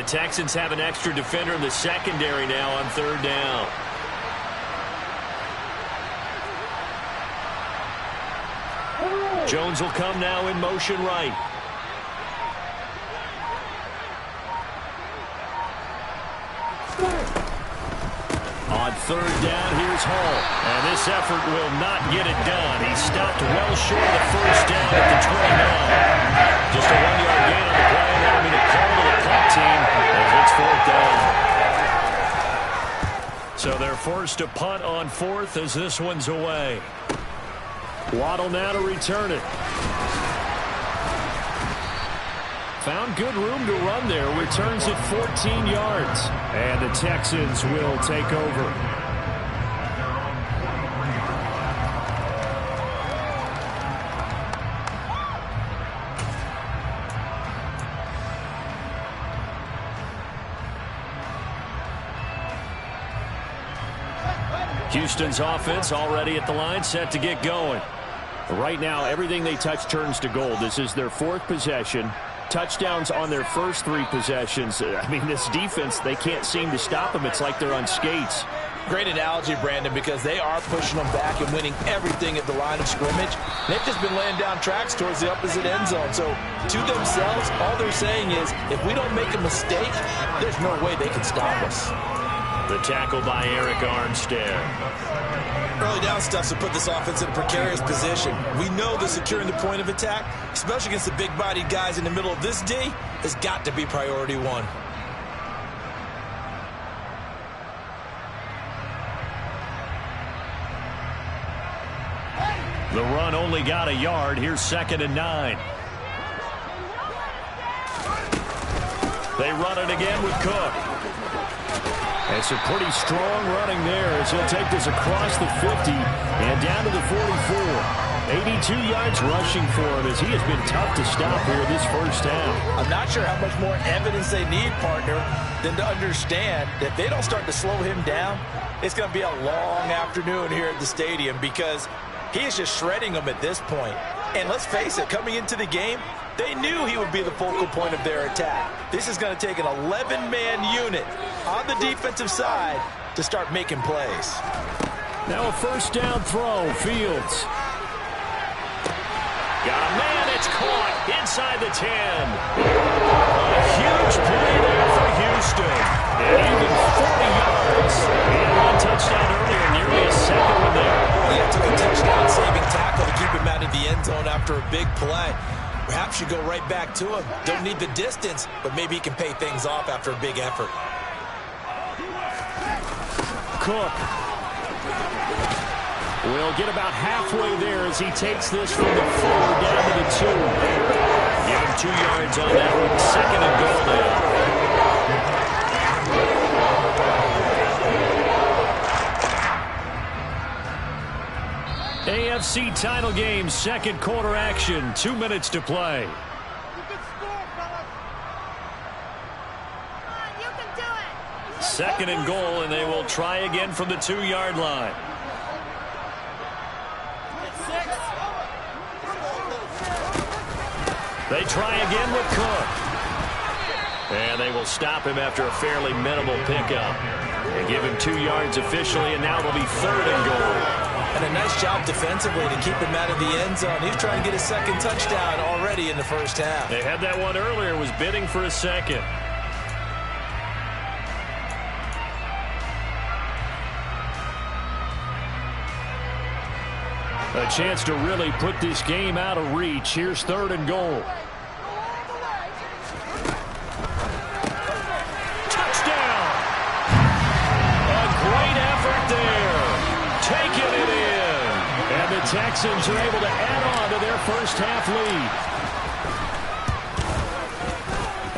Texans have an extra defender in the secondary now on third down. Jones will come now in motion right. On third down, here's Hall. And this effort will not get it done. He stopped well short of the first down at the 29. Just a 1-yard gain on the play, and that'll be the call to the punt team as it's fourth down. So they're forced to punt on fourth as this one's away. Waddle now to return it. Found good room to run there. Returns it 14 yards. And the Texans will take over. Houston's offense already at the line, set to get going. Right now, everything they touch turns to gold. This is their fourth possession. Touchdowns on their first 3 possessions. I mean, this defense, they can't seem to stop them. It's like they're on skates. Great analogy, Brandon, because they are pushing them back and winning everything at the line of scrimmage. They've just been laying down tracks towards the opposite end zone. So, to themselves, all they're saying is, if we don't make a mistake, there's no way they can stop us. The tackle by Eric Armstead. Early down stuff to put this offense in a precarious position. We know that securing the point of attack, especially against the big-bodied guys in the middle of this D, has got to be priority one. The run only got a yard. Here's 2nd and 9. They run it again with Cook. It's a pretty strong running there as he'll take this across the 50 and down to the 44. 82 yards rushing for him as he has been tough to stop here this first half. I'm not sure how much more evidence they need, partner, than to understand that if they don't start to slow him down, it's going to be a long afternoon here at the stadium because he is just shredding them at this point. And let's face it, coming into the game, they knew he would be the focal point of their attack. This is going to take an 11-man unit on the defensive side to start making plays. Now a first down throw, Fields. Got a man, it's caught inside the 10. A huge play there for Houston. And even 40 yards. He had one touchdown earlier, nearly a second one there. Yeah, took a touchdown-saving tackle to keep him out of the end zone after a big play. Perhaps you go right back to him. Don't need the distance, but maybe he can pay things off after a big effort. Cook will get about halfway there as he takes this from the 4 down to the 2. Give him 2 yards on that one. 2nd and goal now. AFC title game, second quarter action. 2 minutes to play. You can score, fellas. Come on, you can do it. 2nd and goal, and they will try again from the 2-yard line. They try again with Cook. And they will stop him after a fairly minimal pickup. They give him 2 yards officially, and now it'll be 3rd and goal. And a nice job defensively to keep him out of the end zone. He's trying to get his 2nd touchdown already in the first half. They had that one earlier, was bidding for a 2nd. A chance to really put this game out of reach. Here's 3rd and goal. Touchdown! A great effort there. Taking it in. And the Texans are able to add on to their first half lead.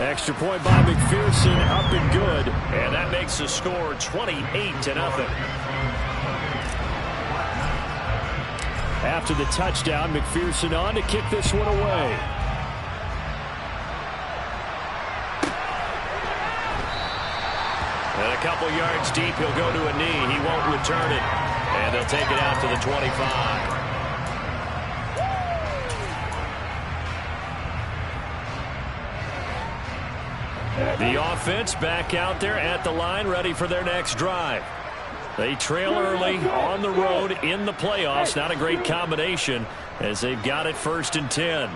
Extra point by McPherson, up and good. And that makes the score 28-0. After the touchdown, McPherson on to kick this one away. And a couple yards deep, he'll go to a knee. He won't return it. And they'll take it out to the 25. The offense back out there at the line, ready for their next drive. They trail early on the road in the playoffs. Not a great combination as they've got it 1st and 10.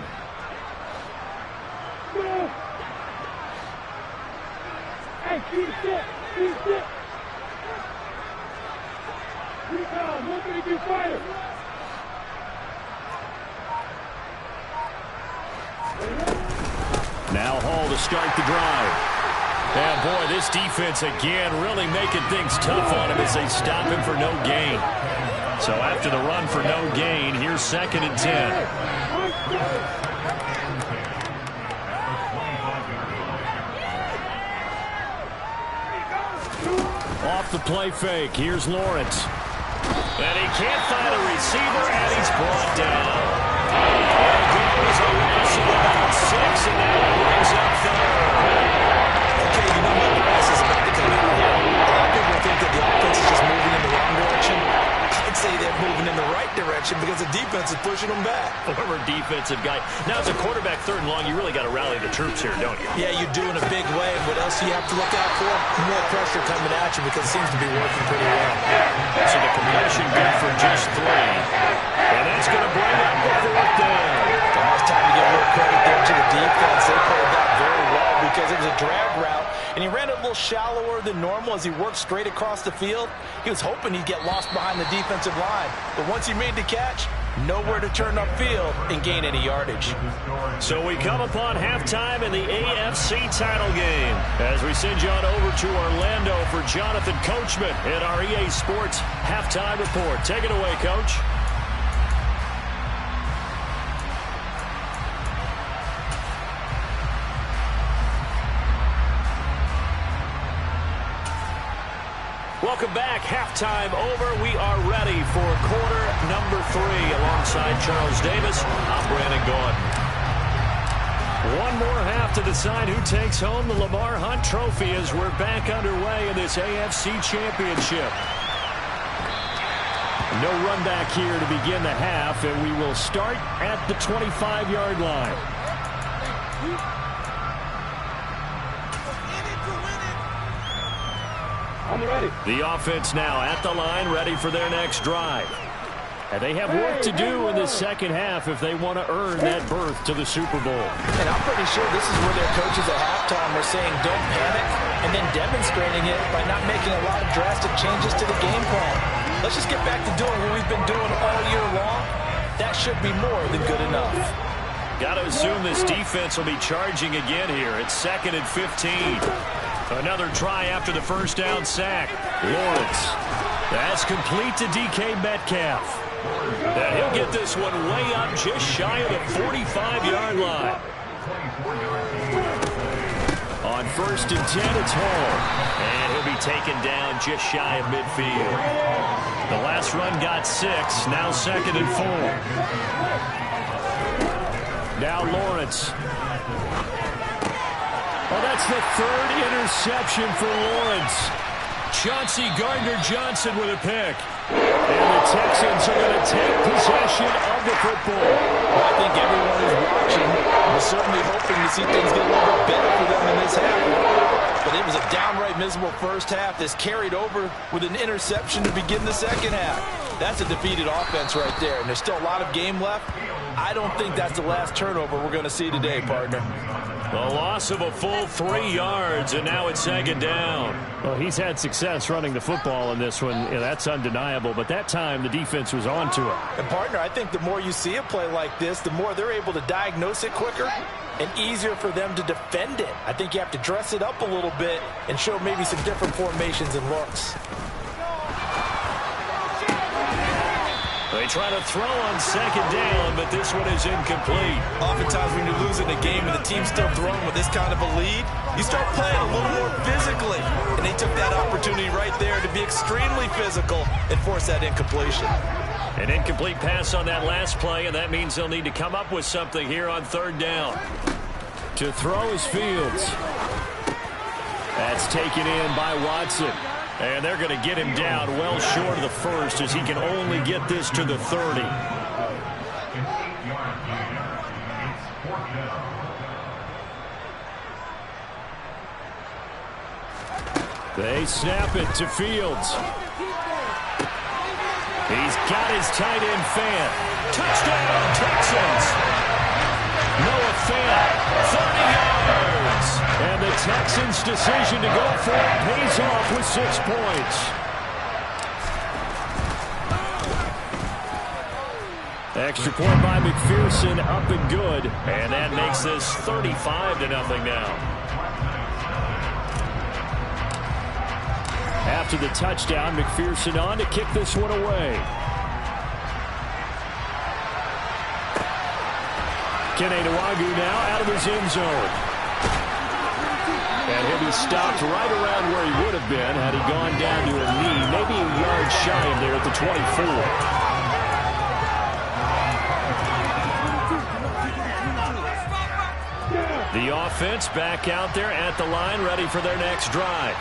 Hey, keep it. Keep it. Now Hall to start the drive. And boy, this defense again really making things tough on him as they stop him for no gain. So after the run for no gain, here's 2nd and 10. Off the play fake, here's Lawrence. And he can't find a receiver, and he's brought down. It was a loss of about 6, and now it brings up 3rd. Okay, you know what grass is about to come out here. A lot of people think that the offense is just moving in the wrong direction. I'd say they're moving in the right direction because the defense is pushing them back. Former defensive guy. Now, as a quarterback 3rd and long, you really got to rally the troops here, don't you? Yeah, you do in a big way. And what else do you have to look out for? More pressure coming at you because it seems to be working pretty well. So the completion good for just 3. And that's going to bring up the 4th down. It's time to give a little credit there to the defense. They played that very well because it was a drag route, and he ran it a little shallower than normal as he worked straight across the field. He was hoping he'd get lost behind the defensive line, but once he made the catch, nowhere to turn upfield and gain any yardage. So we come upon halftime in the AFC title game as we send you on over to Orlando for Jonathan Coachman in our EA Sports halftime report. Take it away, Coach. Welcome back. Halftime over. We are ready for quarter number 3. Alongside Charles Davis, I'm Brandon Gaudin. One more half to decide who takes home the Lamar Hunt Trophy as we're back underway in this AFC Championship. No run back here to begin the half, and we will start at the 25-yard line. The offense now at the line, ready for their next drive. And they have work to do in the second half if they want to earn that berth to the Super Bowl. And I'm pretty sure this is where their coaches at halftime are saying don't panic and then demonstrating it by not making a lot of drastic changes to the game plan. Let's just get back to doing what we've been doing all year long. That should be more than good enough. Got to assume this defense will be charging again here. It's 2nd and 15. Another try after the first down sack. Lawrence. That's complete to DK Metcalf. And he'll get this one way up just shy of the 45-yard line. On 1st and 10, it's Hall. And he'll be taken down just shy of midfield. The last run got 6. Now 2nd and 4. Now Lawrence. Oh, that's the 3rd interception for Lawrence. Chauncey Gardner-Johnson with a pick. And the Texans are going to take possession of the football. Well, I think everyone is watching was certainly hoping to see things get a little bit better for them in this half. But it was a downright miserable first half that's carried over with an interception to begin the second half. That's a defeated offense right there, and there's still a lot of game left. I don't think that's the last turnover we're going to see today, partner. A loss of a full 3 yards, and now it's 2nd down. Well, he's had success running the football in this one. Yeah, that's undeniable, but that time the defense was on to it. And, partner, I think the more you see a play like this, the more they're able to diagnose it quicker and easier for them to defend it. I think you have to dress it up a little bit and show maybe some different formations and looks. They try to throw on 2nd down, but this one is incomplete. Oftentimes when you're losing a game and the team's still throwing with this kind of a lead, you start playing a little more physically. And they took that opportunity right there to be extremely physical and force that incompletion. An incomplete pass on that last play, and that means they'll need to come up with something here on 3rd down. To throw is Fields. That's taken in by Watson. And they're going to get him down well short of the 1st as he can only get this to the 30. They snap it to Fields. He's got his tight end fan. Touchdown, Texans. Noah Fant, 30 yards. And the Texans' decision to go for it pays off with 6 points. Extra point by McPherson, up and good. And that makes this 35-0 now. After the touchdown, McPherson on to kick this one away. Kene Nwangwu now out of his end zone. And he'll be stopped right around where he would have been had he gone down to a knee, maybe a yard shy of there at the 24. The offense back out there at the line, ready for their next drive.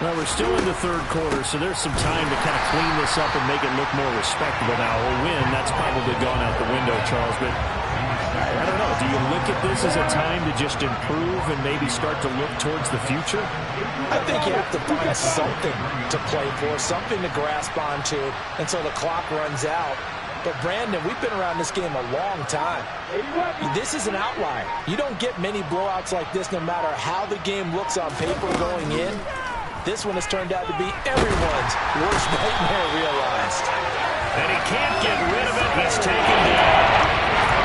Well, we're still in the third quarter, so there's some time to kind of clean this up and make it look more respectable now. A win, that's probably gone out the window, Charles, but I don't know. Do you look at this as a time to just improve and maybe start to look towards the future? I think you have to find something to play for, something to grasp onto until the clock runs out. But, Brandon, we've been around this game a long time. This is an outlier. You don't get many blowouts like this no matter how the game looks on paper going in. This one has turned out to be everyone's worst nightmare realized. And he can't get rid of it. He's taken down.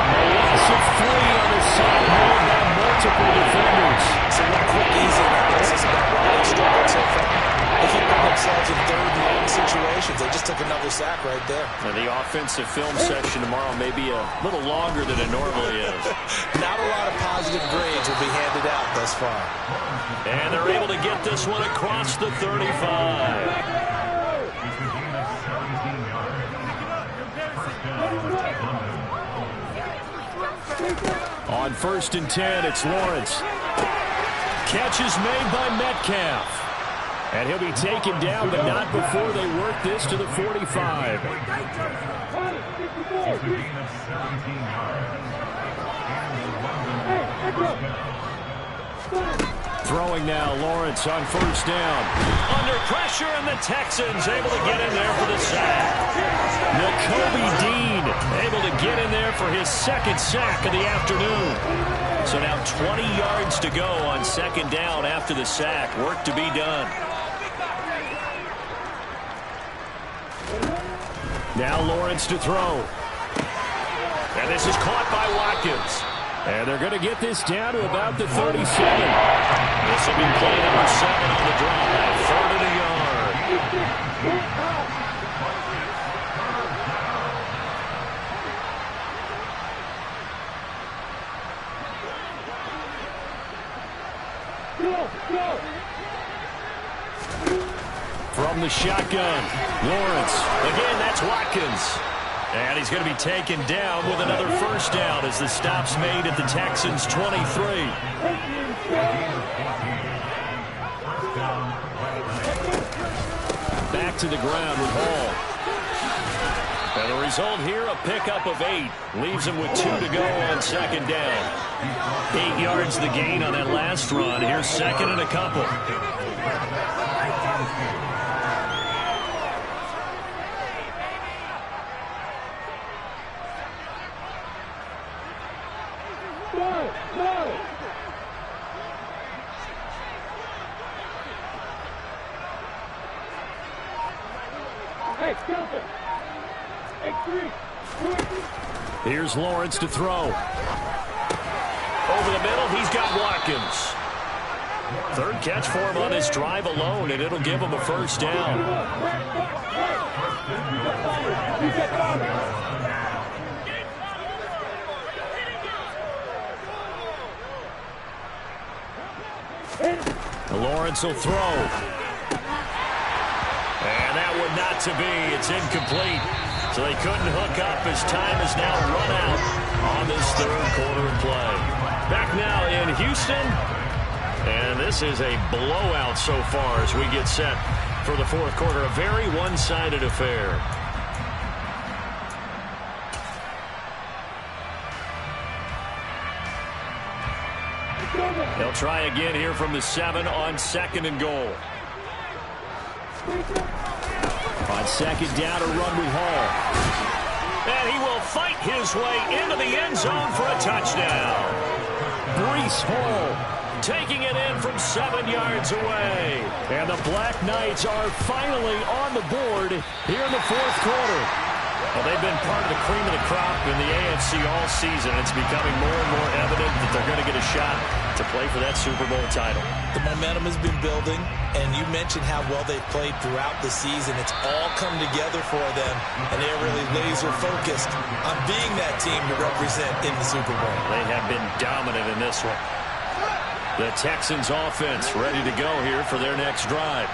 A loss of 3 on the side made by multiple defenders. So one quick, easy analysis about why they struggled so far. They keep putting themselves in third and long situations. They just took another sack right there. And the offensive film section tomorrow may be a little longer than it normally is. Not a lot of positive grades will be handed out thus far. And they're able to get this one across the 35. On 1st and 10, it's Lawrence. Catch is made by Metcalf. And he'll be taken down, but not before they work this to the 45. Throwing now, Lawrence on 1st down. Under pressure, and the Texans able to get in there for the sack. Nakobe Dean able to get in there for his 2nd sack of the afternoon. So now 20 yards to go on 2nd down after the sack. Work to be done. Now Lawrence to throw. And this is caught by Watkins. And they're going to get this down to about the 37. This will be play number 7 on the drive. 3rd and a yard. From the shotgun, Lawrence. Again, that's Watkins. And he's going to be taken down with another 1st down as the stop's made at the Texans' 23. Back to the ground with Hall. And the result here, a pickup of 8. Leaves him with 2 to go on 2nd down. 8 yards the gain on that last run. Here's 2nd and a couple. Here's Lawrence to throw. Over the middle, he's got Watkins. 3rd catch for him on this drive alone, and it'll give him a 1st down. Lawrence will throw. And that one not to be. It's incomplete. So they couldn't hook up as time has now run out on this 3rd quarter of play. Back now in Houston. And this is a blowout so far as we get set for the 4th quarter. A very one-sided affair. They'll try again here from the 7 on 2nd and goal. On second down, a run with Hall. And he will fight his way into the end zone for a touchdown. Breece Hall taking it in from 7 yards away. And the Black Knights are finally on the board here in the fourth quarter. Well, they've been part of the cream of the crop in the AFC all season. It's becoming more and more evident that they're going to get a shot to play for that Super Bowl title. The momentum has been building, and you mentioned how well they've played throughout the season. It's all come together for them, and they're really laser-focused on being that team to represent in the Super Bowl. They have been dominant in this one. The Texans offense ready to go here for their next drive.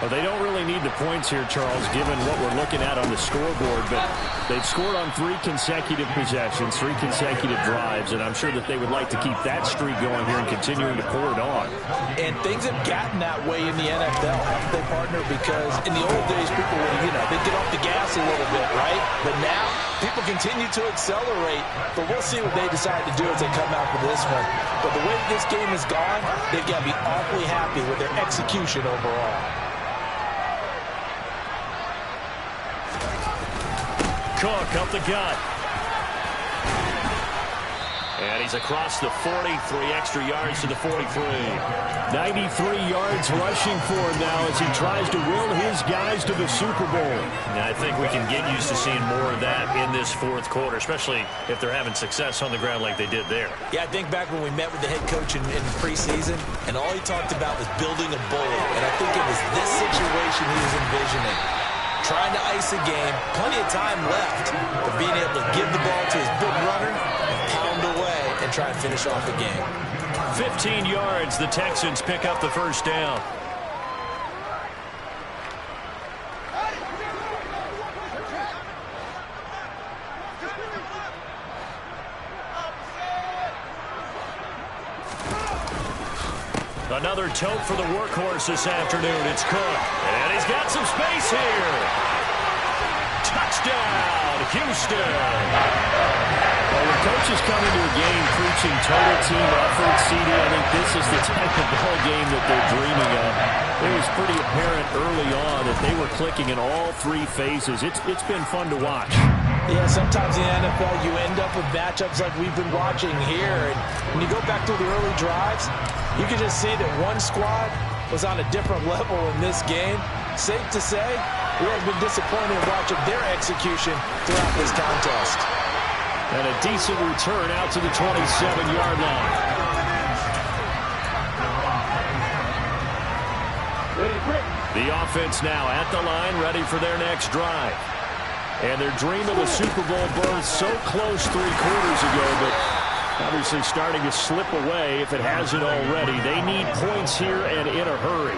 Well, they don't really need the points here, Charles, given what we're looking at on the scoreboard, but they've scored on 3 consecutive possessions, 3 consecutive drives, and I'm sure that they would like to keep that streak going here and continuing to pour it on. And things have gotten that way in the NFL, haven't they, partner? Because in the old days, people would, they'd get off the gas a little bit, right? But now, people continue to accelerate, but we'll see what they decide to do as they come out for this one. But the way this game has gone, they've got to be awfully happy with their execution overall. Cook up the gut. And he's across the 40, 3 extra yards to the 43. 93 yards rushing for him now as he tries to will his guys to the Super Bowl. And I think we can get used to seeing more of that in this fourth quarter, especially if they're having success on the ground like they did there. Yeah, I think back when we met with the head coach in preseason, and all he talked about was building a bully. And I think it was this situation he was envisioning. Trying to ice a game, plenty of time left, but being able to give the ball to his big runner and pound away and try and finish off the game. 15 yards, the Texans pick up the first down. Another tote for the workhorse this afternoon. It's Cook. And he's got some space here. Touchdown, Houston. Well, when coaches come into a game preaching total team effort, CD, I think this is the type of ball game that they're dreaming of. It was pretty apparent early on that they were clicking in all 3 phases. It's been fun to watch. Yeah, sometimes in the NFL you end up with matchups like we've been watching here. And when you go back to the early drives, you can just see that one squad was on a different level in this game. Safe to say, we have been disappointed in watching their execution throughout this contest. And a decent return out to the 27-yard line. The offense now at the line, ready for their next drive. And their dream of a Super Bowl berth so close 3 quarters ago, but obviously starting to slip away if it hasn't already. They need points here and in a hurry.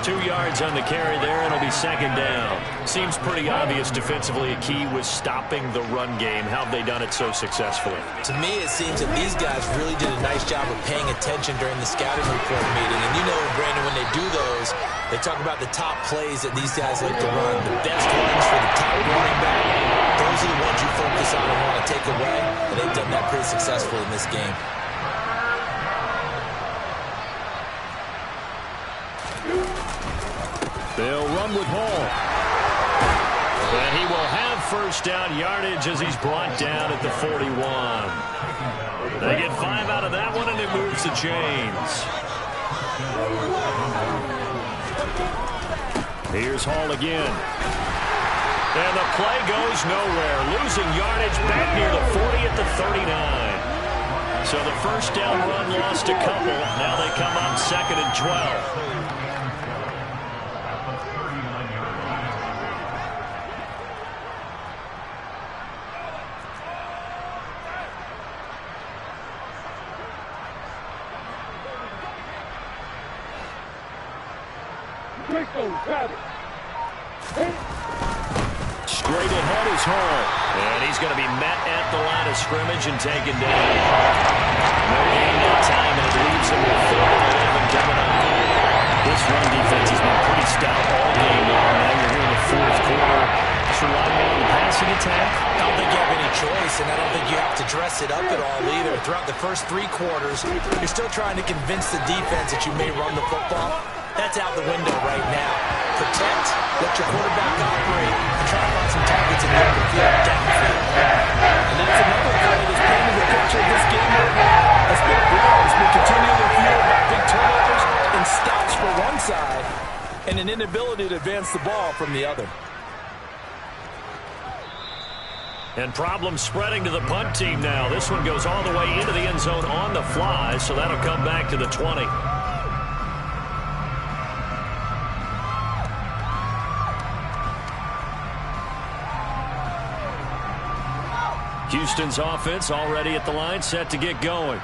2 yards on the carry there, and it'll be second down. Seems pretty obvious defensively a key was stopping the run game. How have they done it so successfully? To me, it seems that these guys really did a nice job of paying attention during the scouting report meeting. And you know, Brandon, when they do those, they talk about the top plays that these guys like to run, the best runs for the top running back. Those are the ones you focus on and want to take away, and they've done that pretty successfully in this game. They'll run with Hall. And he will have first down yardage as he's brought down at the 41. They get 5 out of that one, and it moves the chains. Here's Hall again. And the play goes nowhere. Losing yardage back near the 40 at the 39. So the first down run lost a couple. Now they come up 2nd and 12. Straight ahead is Hall. And he's going to be met at the line of scrimmage and taken down. No gain that time, and it leaves him with 4th and 11 coming up. This run defense has been pretty stout all game long. Now you're here in the fourth quarter. Just relying on the passing attack. I don't think you have any choice, and I don't think you have to dress it up at all either. Throughout the first 3 quarters, you're still trying to convince the defense that you may run the football. That's out the window right now. Protect, let your quarterback operate, and try to find some targets in the open field, downfield. And that's another play that's painted the picture of this game overall. It's been brutal. It's been continually fueled by big turnovers and stops for one side and an inability to advance the ball from the other. And problems spreading to the punt team now. This one goes all the way into the end zone on the fly, so that'll come back to the 20. Houston's offense already at the line, set to get going.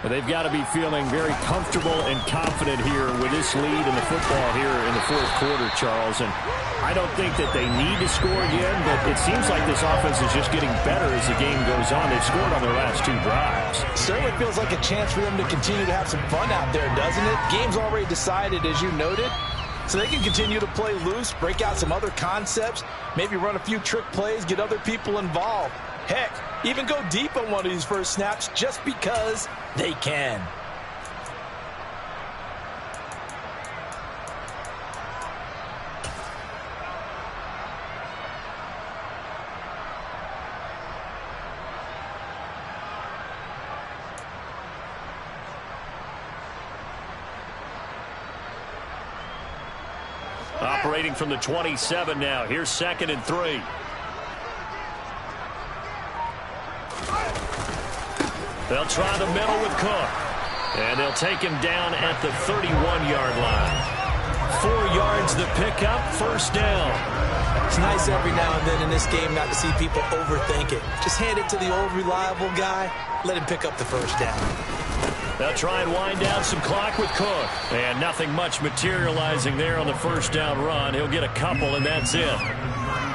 They've got to be feeling very comfortable and confident here with this lead in the football here in the fourth quarter, Charles. And I don't think that they need to score again, but it seems like this offense is just getting better as the game goes on. They've scored on their last 2 drives. Certainly feels like a chance for them to continue to have some fun out there, doesn't it? Game's already decided, as you noted. So they can continue to play loose, break out some other concepts, maybe run a few trick plays, get other people involved. Heck, even go deep on one of these first snaps just because they can. Operating from the 27 now. Here's 2nd and 3. They'll try the middle with Cook. And they'll take him down at the 31-yard line. 4 yards the pickup, first down. It's nice every now and then in this game not to see people overthink it. Just hand it to the old reliable guy. Let him pick up the first down. They'll try and wind down some clock with Cook. And nothing much materializing there on the first down run. He'll get a couple, and that's it.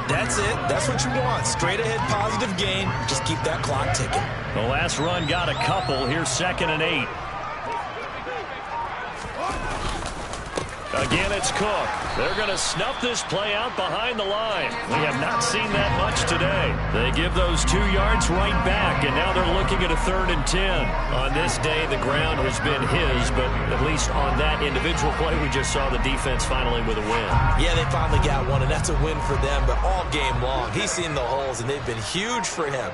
That's it. That's what you want. Straight ahead positive gain. Just keep that clock ticking. The last run got a couple. Here's 2nd and 8. Again, it's Cook. They're going to snuff this play out behind the line. We have not seen that much today. They give those 2 yards right back, and now they're looking at a 3rd and 10. On this day, the ground has been his, but at least on that individual play, we just saw the defense finally with a win. Yeah, they finally got one, and that's a win for them, but all game long, he's seen the holes, and they've been huge for him.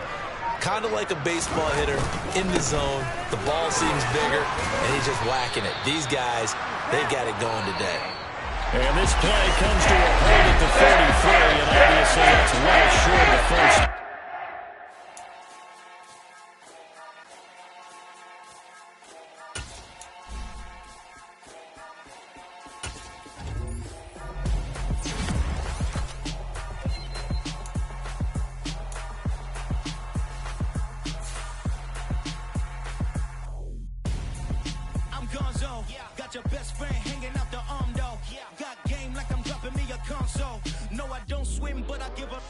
Kind of like a baseball hitter in the zone. The ball seems bigger, and he's just whacking it. These guys, they've got it going today. And this play comes to a hold at the 33, and obviously that's well short of the first. Your best friend hanging out the arm though. Got game like I'm dropping me a console. No, I don't swim, but I give up.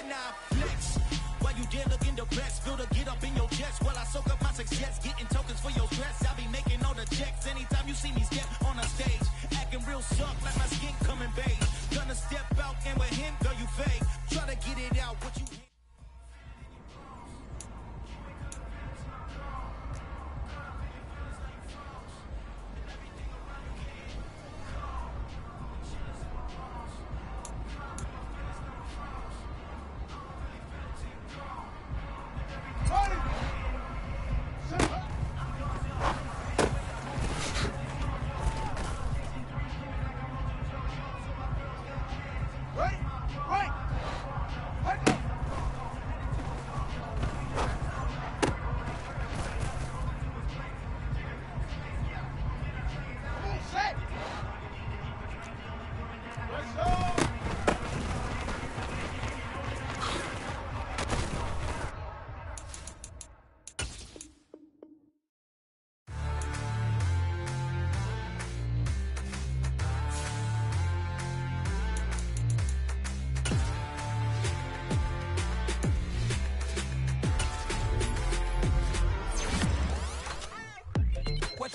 Now flex. While you there looking depressed, feel to get up in your chest while I soak up my success. Getting tokens for your stress. I'll be making all the checks anytime you see me step on a stage. Acting real soft like my skin coming beige. Gonna step out and with him, girl, you fake. Try to get it out, what you.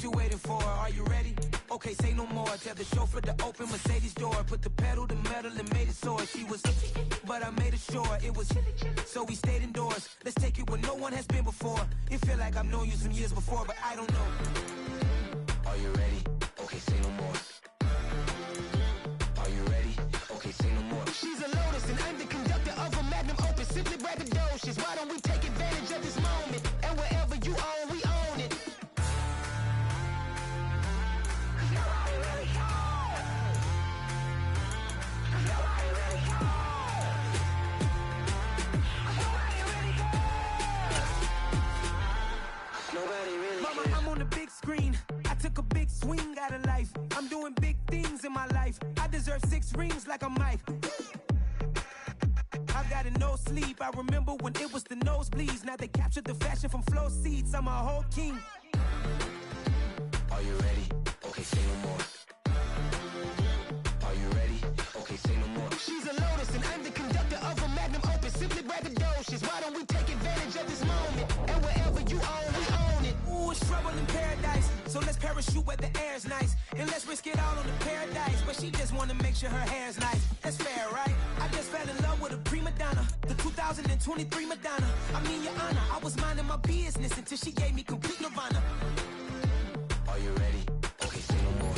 You waiting for? Are you ready? Okay, say no more. Tell the chauffeur to open Mercedes door. Put the pedal to metal and made it soar. She was, but I made it sure it was. So we stayed indoors. Let's take it where no one has been before. It feel like I've known you some years before, but I don't know. Are you ready? Okay, say no more. rings like a mic. I got no sleep. I remember when it was the nosebleeds. Now they captured the fashion from floor seats. I'm a whole king. Are you ready? Okay, say no more. Are you ready? Okay, say no more. She's a lotus and I'm the conductor of a magnum opus. Simply braggadocious. Why don't we take advantage of this moment? And wherever you own, we own it. Ooh, it's trouble in paradise. So let's parachute where the air's nice. And let's risk it all on the paradise. But she just wanna make sure her hair's nice. That's fair, right? I just fell in love with a prima donna. The 2023 Madonna. I mean, your honor, I was minding my business until she gave me complete nirvana. Are you ready? Okay, say no more.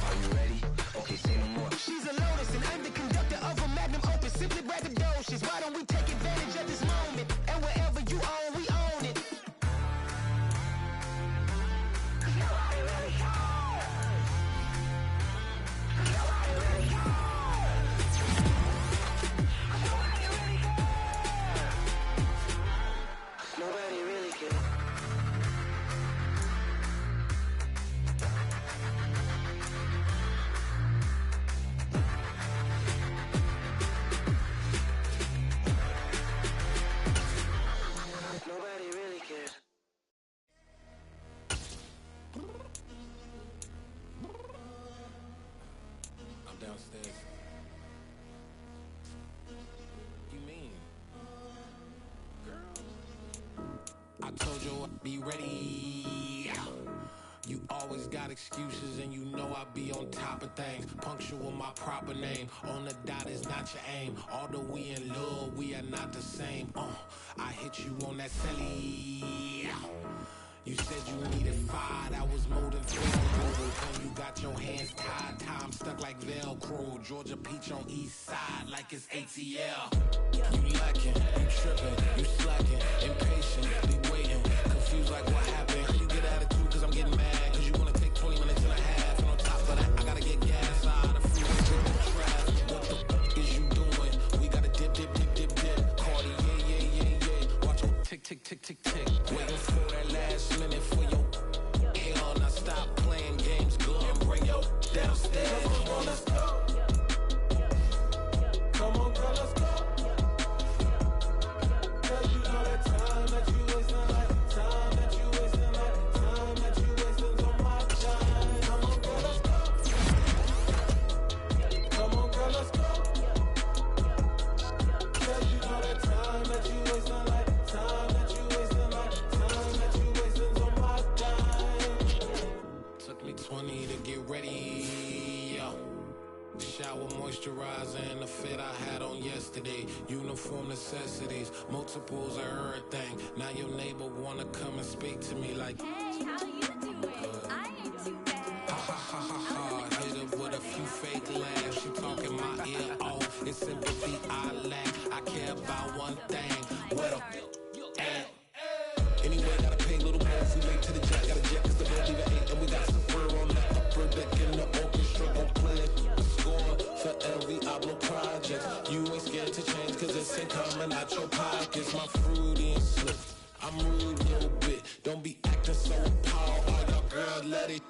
Are you ready? Okay, say no more. She's a lotus and I'm the conductor of a magnum opus. Simply braggadocious. Why don't we take advantage of this moment? And wherever you own, we own it. Nobody really cares. Nobody really cares. I'm downstairs. You mean? Girl, I told you I'd be ready. You always got excuses and you know I be on top of things. Punctual my proper name. On the dot is not your aim. Although we in love, we are not the same. I hit you on that celly. You said you needed 5, that was motivated. When you got your hands tied, time stuck like Velcro. Georgia Peach on east side like it's ATL. You lacking, you tripping, you slacking, impatient, be waiting, confused like what happened. You get attitude cause I'm getting mad, cause you wanna take 20 minutes and a half. And on top of that, I gotta get gas out of the freeway with the traffic. What the fuck is you doing? We gotta dip, dip, dip, dip, dip. Cardi, yeah. Watch your tick, tick, tick, tick, tick. Waiting for that last minute for your hell. Now stop playing games, girl, and bring your downstairs. Come on, let's go. Come on, girl, let's go. Cause you know that time that you wasting, like time that you wasting, like time that you wasting on my time. Come on, girl, let's go. Come on, girl, let's go. Cause you know that time that you wasting, like time that you wasting, like time that you wasting on my time. Took me 20 to get ready. Shower moisturizer and the fit I had on yesterday. Uniform necessities, multiples of everything. Now your neighbor wanna come and speak to me like, hey, how you doing? I ain't too bad. Ha ha ha ha ha. Hit her with a few fake laughs. She talking my ear off. It's sympathy I lack. I care about one thing. Where the at? Anyway, gotta pay little more. If we late to the jet, gotta jet cause the bed leave at 8. And we got some fur on the upper deck in the orchestra. Gon' play it. For LV Ablo projects, you ain't scared to change cause it's incoming out your pockets. My fruity and slick, I'm rude a little bit. Don't be acting so appalled. Oh, your girl, let it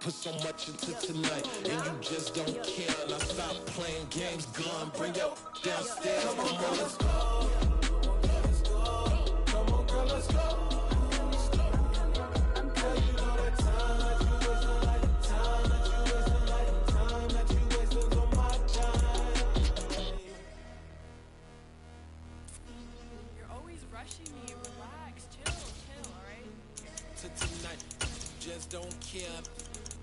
put so much into tonight, and you just don't care. Now stop playing games, gun, bring your downstairs. Come on, girl, let's go. Come on, girl, let's go. Just don't care.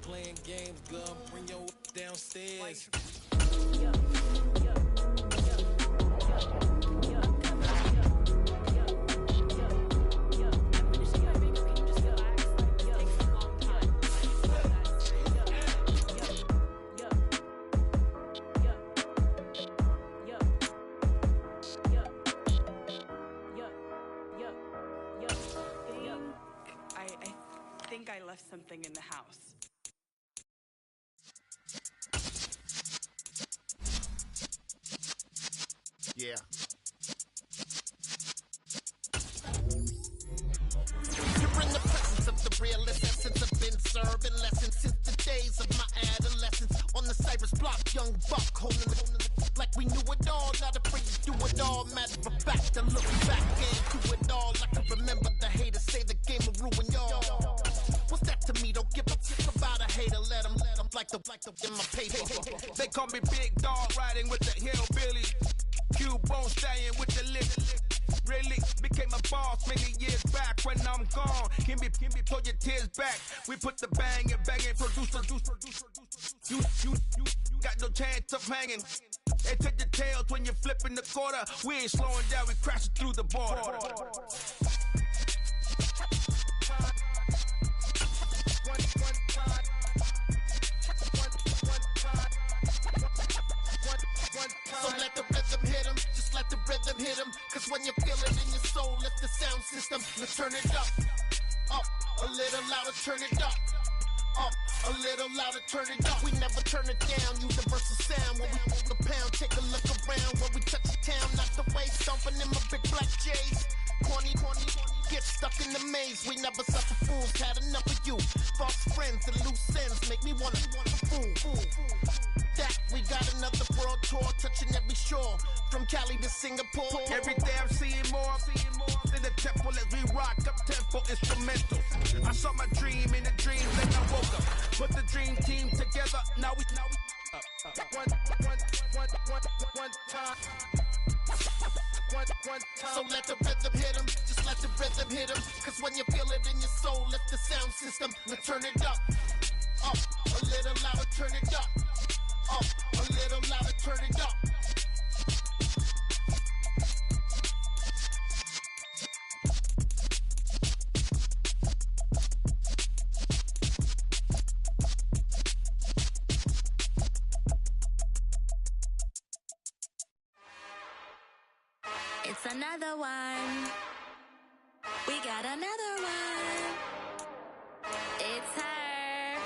Playing games, girl, bring your downstairs. I left something in the house. Yeah. You're in the presence of the realest essence. I've been serving lessons since the days of my adolescence on the Cypress young buck holding like we knew it all, not afraid to do it all. Matter of fact, I look back and do it all. I can remember the haters say the game will ruin y'all. What's that to me? Don't give a fuck about a hater. Let them like the in my paper. They call me Big Dog, riding with the hillbilly. Cubone staying with the lip. Really became a boss many years back. When I'm gone, can be pull your tears back. We put the bang and produce. You got no chance of hanging. They take the tails when you're flipping the quarter. We ain't slowing down, we crashing through the border. So let the rhythm hit him, just let the rhythm hit him. Cause when you feel it in your soul, lift the sound system. Now turn it up, a little louder, turn it up. A little louder, turn it up. We never turn it down, universal sound. When we move the pound, take a look around. When we touch the town, not the way, stomping in my big black J's. Corny, get stuck in the maze. We never suffer fools, had enough of you. False friends and loose ends make me wanna fool. That we got another world tour, touching every shore. From Cali to Singapore. Every day I'm seeing more in the temple as we rock up tempo instrumentals. I saw my dream in a dream, then I woke up. Put the dream team together, now we one time. So let the rhythm hit him, just let the rhythm hit him. Cause when you feel it in your soul, lift the sound system. Now turn it up, a little louder, turn it up. A little louder, turn it up. It's another one. We got another one. It's her.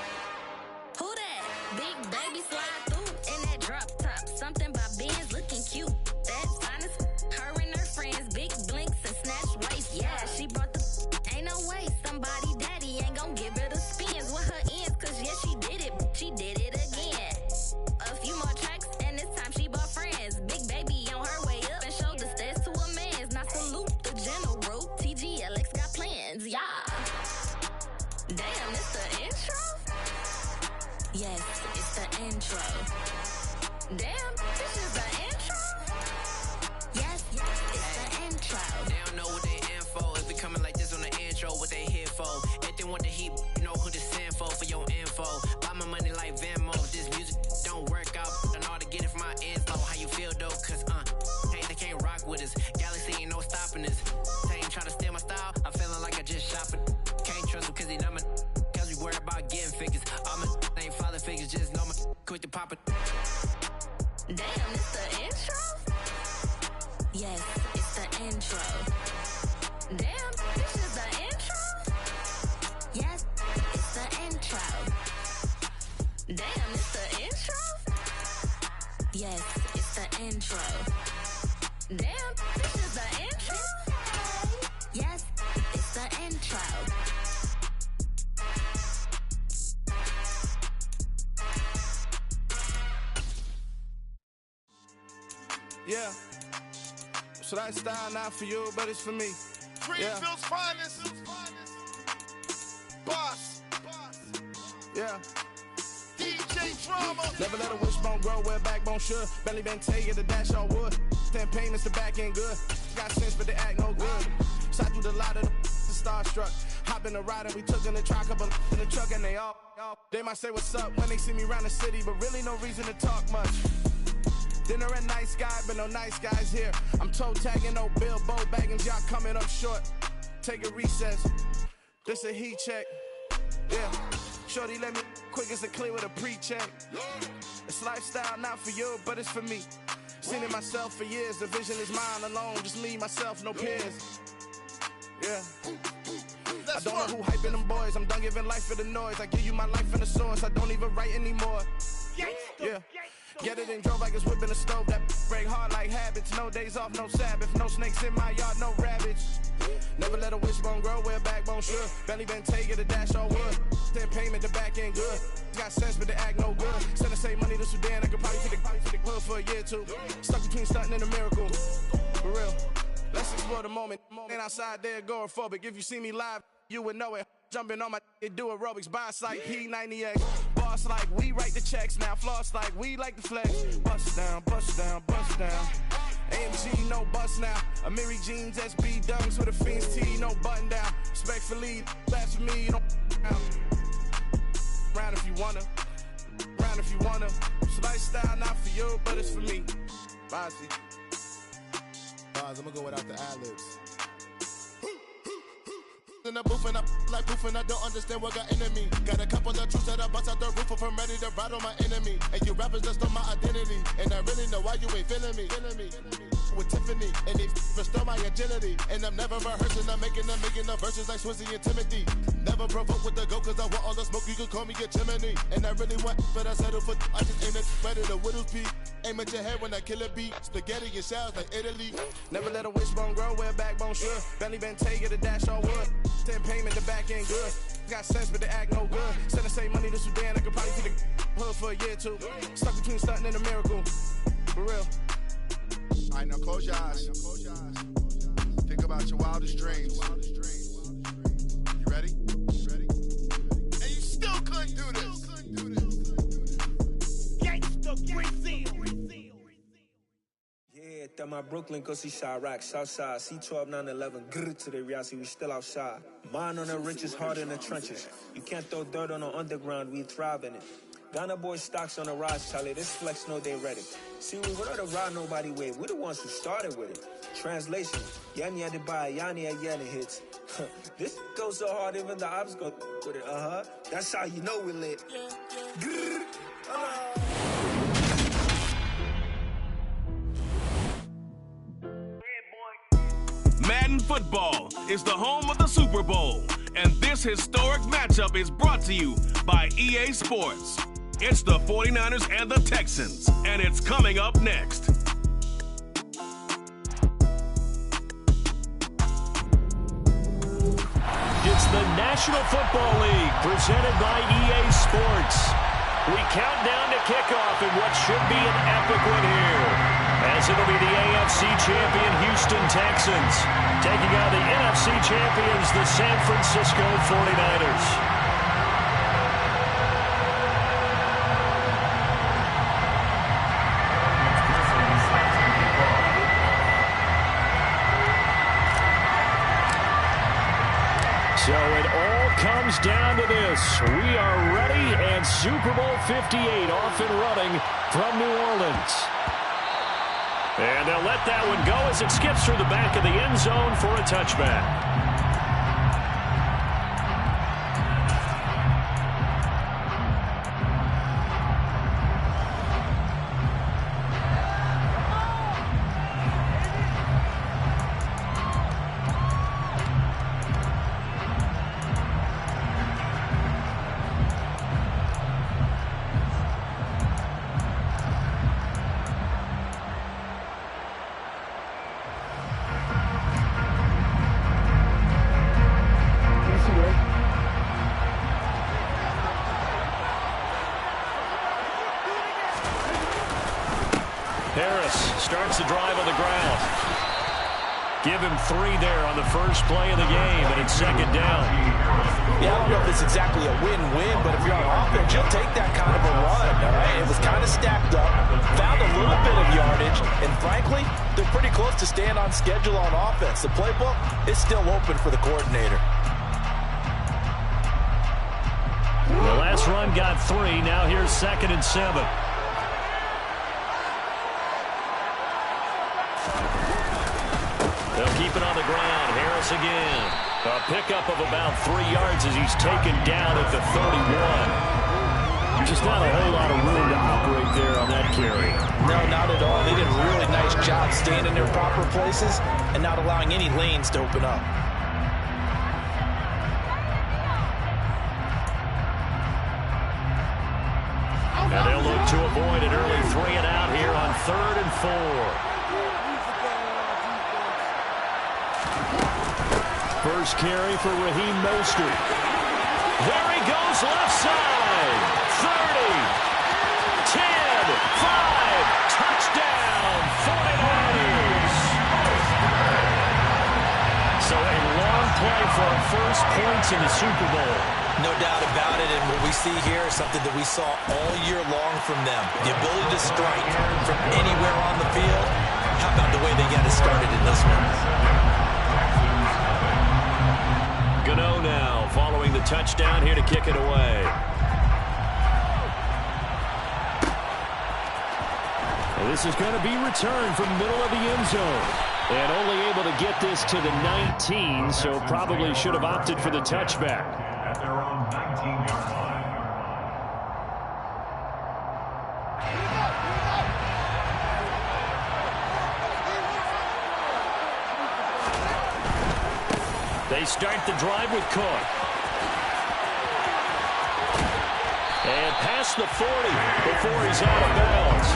Who that? Big baby slide through in that drop top. Something by Benz looking cute. That's honest. Her and her friends, big blinks and snatch waist. Yeah, she brought the. Ain't no way somebody daddy ain't gon' give her the spins with her ends. Cause yeah, she did it. She did it again. A few more tracks and this time she bought friends. Big baby on her way up and showed the stairs to a man's. Now salute the general. TGLX got plans, yeah. Damn, it's the intro? Yes, it's the intro. Damn, this is the intro? Yes, it's the intro. They don't know what they in for. If we coming like this on the intro, what they here for? If they want the heat, you know who to send for your info. Buy my money like Venmo. This music don't work out. I know how to get it from my ends low. How you feel though? Cause hey, they can't rock with us. Galaxy ain't no stopping us. They ain't trying to steal my style. I'm feeling like I just shop it. Can't trust them cause they numb it. Cause we worry about getting figures. All my ain't father figures, just know my quick to pop it. Damn, it's the intro? Yes, it's the intro. Damn, this is the intro? Yes, it's the intro. Damn, it's the intro? Yes, it's the intro. Damn, this is the intro? Yes, it's the intro. Yeah. So that style not for you, but it's for me. Greenfield's finest. Boss. Yeah. DJ Drama. Never let a wishbone grow where a backbone should. Belly been tell you the dash all wood. 10 payments, the back end good. Got sense, but they act no good. Shot through the lot of the starstruck. Hop in the ride and we took in the truck, couple in the truck and they all. They might say what's up when they see me round the city, but really no reason to talk much. Dinner and nice guy, but no nice guys here. I'm toe tagging, no Bilbo Baggins, y'all coming up short. Take a recess. This a heat check. Yeah. Shorty let me quick as a clear with a pre-check. It's lifestyle not for you, but it's for me. Seen it myself for years. The vision is mine alone. Just me, myself, no peers. Yeah. I don't know who hyping them boys. I'm done giving life for the noise. I give you my life and the source. I don't even write anymore. Yeah. Get it and drove like it's whipping a stove. That break hard like habits. No days off, no Sabbath. No snakes in my yard, no rabbits. Never let a wishbone grow where a backbone should. Belly been take it, a dash all wood. Then payment, the back end good. Got sense, but they act no good. Send the same money to Sudan. I could probably take the hood for a year or two. Stuck between stunting and a miracle. For real. Let's explore the moment. Ain't outside there agoraphobic. If you see me live, you would know it. Jumping on my do aerobics, boss like P90X. Boss like we write the checks now. Floss like we like the flex. Bust down, bust down, bust down. AMG, no bust now. Amiri jeans, SB dunks with a Fiends T, no button down. Respectfully, that's for me, you don't round if you wanna. Round if you wanna. It's lifestyle, not for you, but it's for me. Bossy. Bars, I'm gonna go without the ad-libs. In the booth and I like proof and I don't understand what got into me. Got a couple of troops that I bust out the roof if I'm ready to ride on my enemy. And you rappers just on my identity. And I really know why you ain't feeling me. With Tiffany and they restore my agility. And I'm never rehearsing, I'm making the verses like Swizzy and Timothy. Never provoke with the go cause I want all the smoke, you can call me a chimney. And I really want, but I settle for I just aim at better the Whittles Peak. Aim at your head when I kill a beat. Spaghetti and shells like Italy. Never let a wishbone grow where a backbone should. Belly been take it, a dash all wood. Then payment, the back end good. Got sense, but they act no good. Send the same money to Sudan, I could probably take the hood for a year or two. Stuck between stunting and a miracle. For real. All right, now close your eyes. Think about your wildest dreams. You ready? And you still couldn't do this. Gangsta Brazil. Yeah, that my Brooklyn, go see Chirac, Southside, C12, 911, grrr to the Riasi, we still outside. Mine on the richest, heart in the trenches. You can't throw dirt on the underground, we thrive in it. Ghana boys stocks on the rise, Charlie, this flex know they ready. See, we were not the ride nobody with, we the ones who started with it. Translation, Yanni had to buy, Yanni had Yanni hits. This goes so hard, even the ops go with it, That's how you know we lit. Grrr, Madden Football is the home of the Super Bowl, and this historic matchup is brought to you by EA Sports. It's the 49ers and the Texans, and it's coming up next. It's the National Football League presented by EA Sports. We count down to kickoff in what should be an epic one here, as it'll be the AFC champion Houston Texans taking on the NFC champions, the San Francisco 49ers. So it all comes down to this. We are ready, and Super Bowl 58 off and running from New Orleans. And they'll let that one go as it skips through the back of the end zone for a touchback. Harris starts the drive on the ground. Give him 3 there on the first play of the game, and it's second down. Yeah, I don't know if it's exactly a win-win, but if you're on offense, you'll take that kind of a run, all right? It was kind of stacked up, found a little bit of yardage, and frankly, they're pretty close to staying on schedule on offense. The playbook is still open for the coordinator. The last run got 3. Now here's 2nd and 7. They'll keep it on the ground. Harris again. A pickup of about 3 yards as he's taken down at the 31. Just not a whole lot of room to operate there on that carry. No, not at all. They did a really nice job staying in their proper places and not allowing any lanes to open up. And they'll look to avoid an early 3 and out here on 3rd and 4. First carry for Raheem Mostert. There he goes left side. 30, 10, 5, touchdown, 49ers. So a long play for our first points in the Super Bowl. No doubt about it, and what we see here is something that we saw all year long from them. The ability to strike from anywhere on the field. How about the way they got it started in this one? Gano now following the touchdown here to kick it away. And this is going to be returned from the middle of the end zone. And only able to get this to the 19, so probably should have opted for the touchback. At their own 19-yard line. They start the drive with Cook. And past the 40 before he's out of bounds.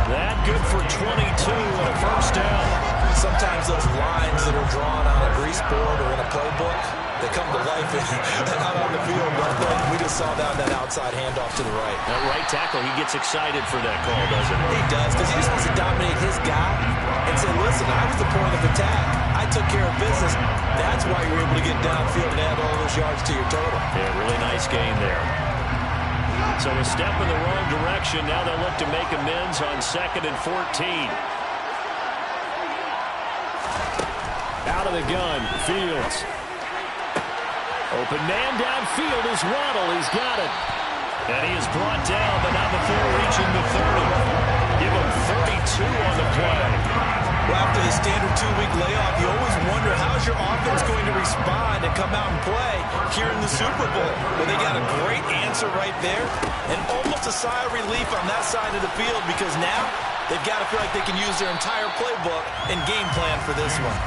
That good for 22 and a first down. Sometimes those lines that are drawn on a grease board or in a playbook, they come to life and out on the field. We just saw that outside handoff to the right. That right tackle, he gets excited for that call, doesn't he? He does, because he just wants to dominate his guy and say, listen, I was the point of attack. I took care of business. That's why you're able to get downfield and add all those yards to your total. Yeah, really nice game there. So a step in the wrong direction. Now they'll look to make amends on 2nd and 14. Out of the gun, Fields. Open man downfield is Waddle. He's got it. And he is brought down, but not before reaching the 30. Give him 32 on the play. Well, after the standard 2-week layoff, you always wonder how's your offense going to respond and come out and play here in the Super Bowl. Well, they got a great answer right there and almost a sigh of relief on that side of the field because now they've got to feel like they can use their entire playbook and game plan for this one.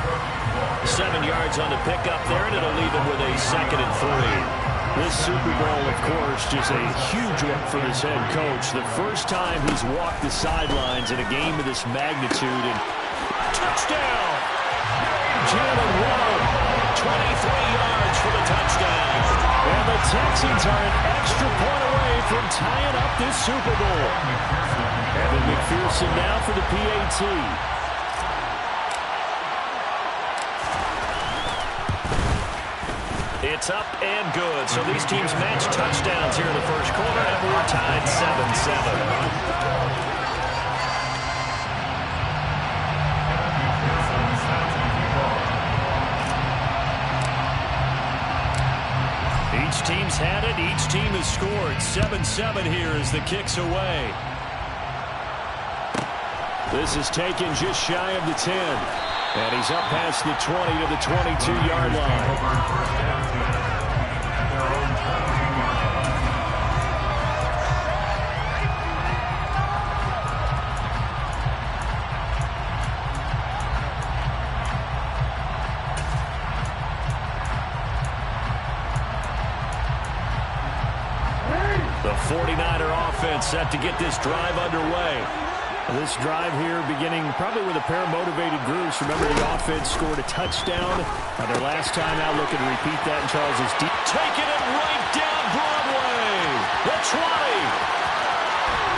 7 yards on the pickup there, and it'll leave it with a 2nd and 3. This Super Bowl, of course, just a huge one for this head coach. The first time he's walked the sidelines in a game of this magnitude. And touchdown! Jalen Waddle, 23 yards for the touchdown. And the Texans are an extra point away from tying up this Super Bowl. Evan McPherson now for the PAT. It's up and good. So these teams match touchdowns here in the first quarter, and we're tied 7-7. Each team's had it. Each team has scored. 7-7 here as the kick's away. This is taken just shy of the 10. And he's up past the 20 to the 22-yard line. The 49er offense set to get this drive underway. This drive here beginning probably with a pair of motivated groups. Remember, the offense scored a touchdown their last time out. Looking to repeat that in Charles's deep. Taking it right down Broadway. The 20.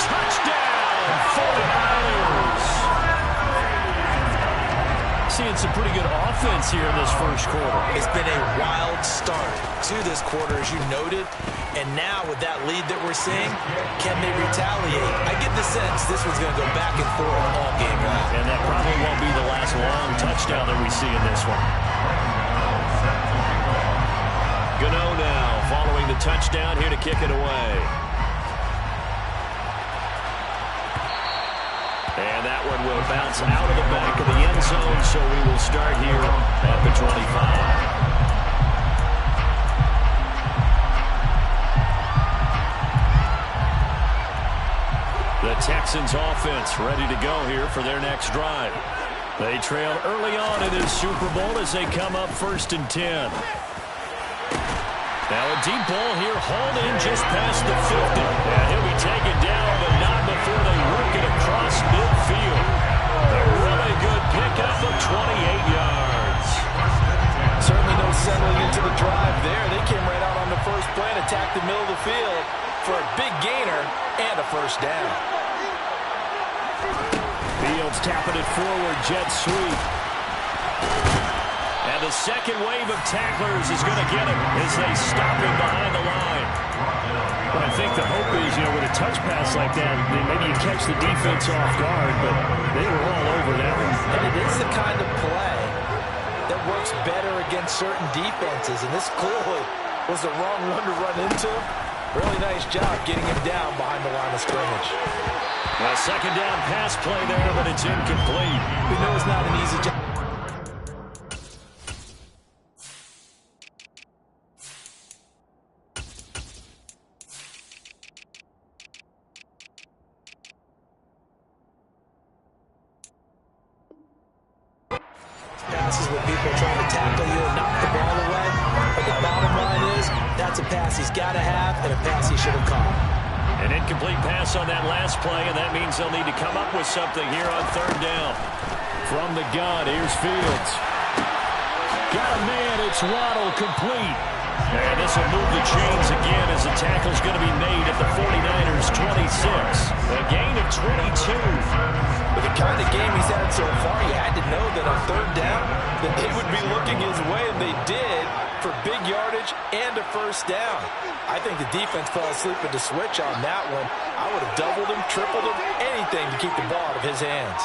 Touchdown, 49ers. Seeing some pretty good offense here in this first quarter. It's been a wild start to this quarter, as you noted. And now with that lead that we're seeing, can they retaliate? I get the sense this one's going to go back and forth all game long. And that probably won't be the last long touchdown that we see in this one. Gano now following the touchdown here to kick it away. And that one will bounce out of the back of the end zone, so we will start here at the 25. The Texans offense ready to go here for their next drive. They trail early on in this Super Bowl as they come up 1st and 10. Now a deep ball here, hauled in just past the 50. And he'll be taken down, but not before they work it past midfield. A really good pickup of 28 yards. Certainly no settling into the drive there. They came right out on the first play and attacked the middle of the field for a big gainer and a first down. Fields tapping it forward, jet sweep. And the second wave of tacklers is going to get him as they stop him behind the line. But I think the hope is, with a touch pass like that, maybe you catch the defense off guard, but they were all over that one. And it is the kind of play that works better against certain defenses, and this clearly was the wrong one to run into. Really nice job getting him down behind the line of scrimmage. A second down pass play there, but it's incomplete. We know it's not an easy job. Passes with people trying to tackle you and knock the ball away. But the bottom line is, that's a pass he's got to have and a pass he should have caught. An incomplete pass on that last play, and that means they'll need to come up with something here on third down. From the gun, here's Fields. Got a man, it's Waddle, complete. And this will move the chains again as the tackle's going to be made at the 49ers' 26. A gain of 22. With the kind of game he's had so far, you had to know that on third down that they would be looking his way, and they did, for big yardage and a first down. I think the defense fell asleep at the switch on that one. I would have doubled him, tripled him, anything to keep the ball out of his hands.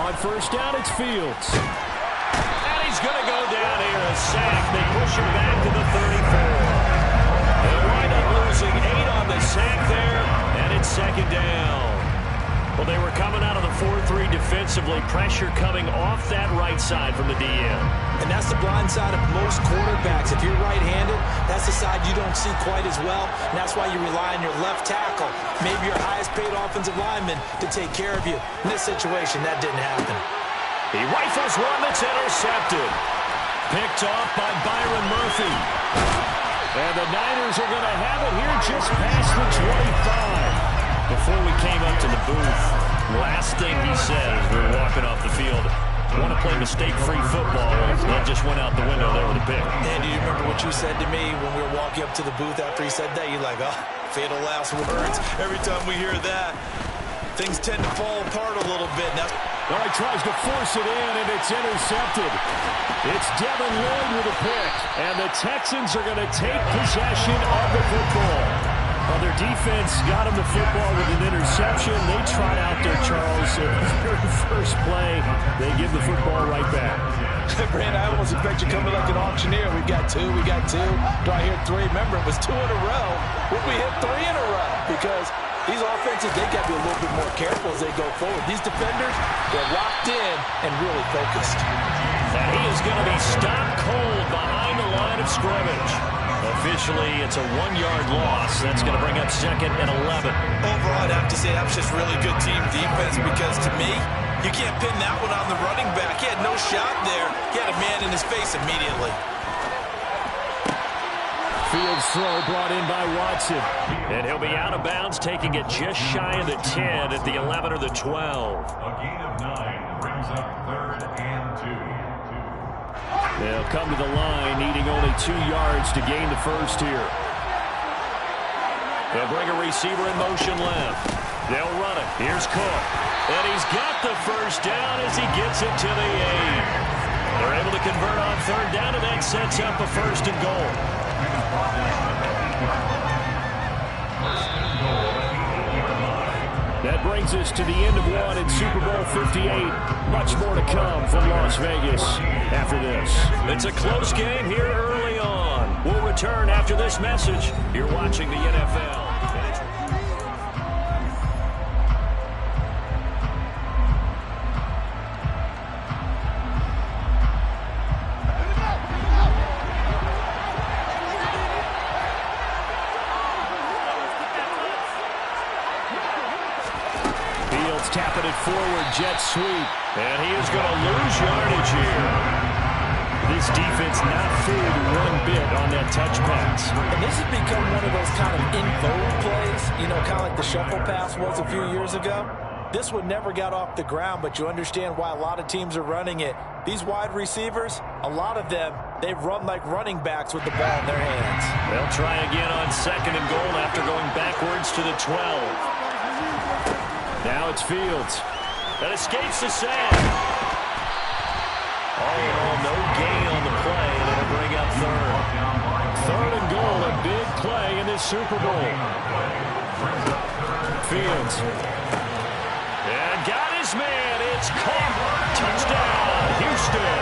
On first down, it's Fields. And he's going to go down here, a sack. They push him back to the 34. They wind up losing 8 on the sack there, and it's second down. Well, they were coming out of the 4-3 defensively. Pressure coming off that right side from the DN. And that's the blind side of most quarterbacks. If you're right-handed, that's the side you don't see quite as well. And that's why you rely on your left tackle, maybe your highest-paid offensive lineman, to take care of you. In this situation, that didn't happen. He rifles one that's intercepted. Picked off by Byron Murphy. And the Niners are going to have it here just past the 25. Before we came up to the booth, last thing he said as we were walking off the field, I want to play mistake-free football. That just went out the window there with a pick. And do you remember what you said to me when we were walking up to the booth after he said that? You're like, oh, fatal last words. Every time we hear that, things tend to fall apart a little bit. Now, well, he tries to force it in, and it's intercepted. It's Devin Lloyd with a pick, and the Texans are going to take possession of the football. Well, their defense got him the football with an interception. They tried out there, Charles. Their first play, they give the football right back. Brand, I almost expect you coming like an auctioneer. We got two. Do I hear three? Remember, it was 2 in a row. Would we hit 3 in a row? Because these offenses, they got to be a little bit more careful as they go forward. These defenders, they're locked in and really focused. And he is going to be stopped cold behind the line of scrimmage. Officially, it's a 1-yard loss. That's going to bring up second and 11. Overall, I'd have to say that was just really good team defense because, to me, you can't pin that one on the running back. He had no shot there. He had a man in his face immediately. Fields throw brought in by Watson. And he'll be out of bounds, taking it just shy of the 10 at the 11 or the 12. A gain of 9 brings up third and 2. They'll come to the line, needing only 2 yards to gain the first here. They'll bring a receiver in motion left. They'll run it. Here's Cook. And he's got the first down as he gets it to the 8. They're able to convert on third down, and that sets up a first and goal. That brings us to the end of one in Super Bowl 58. Much more to come from Las Vegas after this. It's a close game here early on. We'll return after this message. You're watching the NFL. Tapping it forward, jet sweep. And he is going to lose yardage here. This defense not fooled one bit on that touch pass. And this has become one of those kind of in vogue plays, you know, kind of like the shuffle pass was a few years ago. This one never got off the ground, but you understand why a lot of teams are running it. These wide receivers, a lot of them, they run like running backs with the ball in their hands. They'll try again on 2nd and goal after going backwards to the 12. Now it's Fields. That escapes the sack. All in all, no gain on the play, and it'll bring up 3rd. 3rd and goal, a big play in this Super Bowl. Fields. And got his man. It's caught. Touchdown, Houston.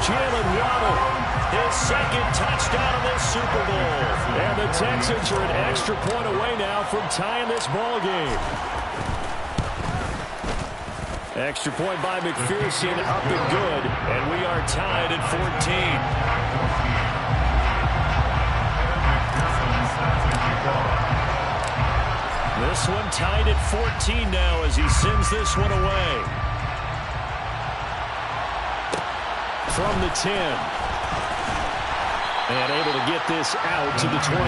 Jalen Waddle, his 2nd touchdown of this Super Bowl. And the Texans are an extra point away now from tying this ball game. Extra point by McPherson, up and good, and we are tied at 14. This one tied at 14 now as he sends this one away. From the 10. And able to get this out to the 25.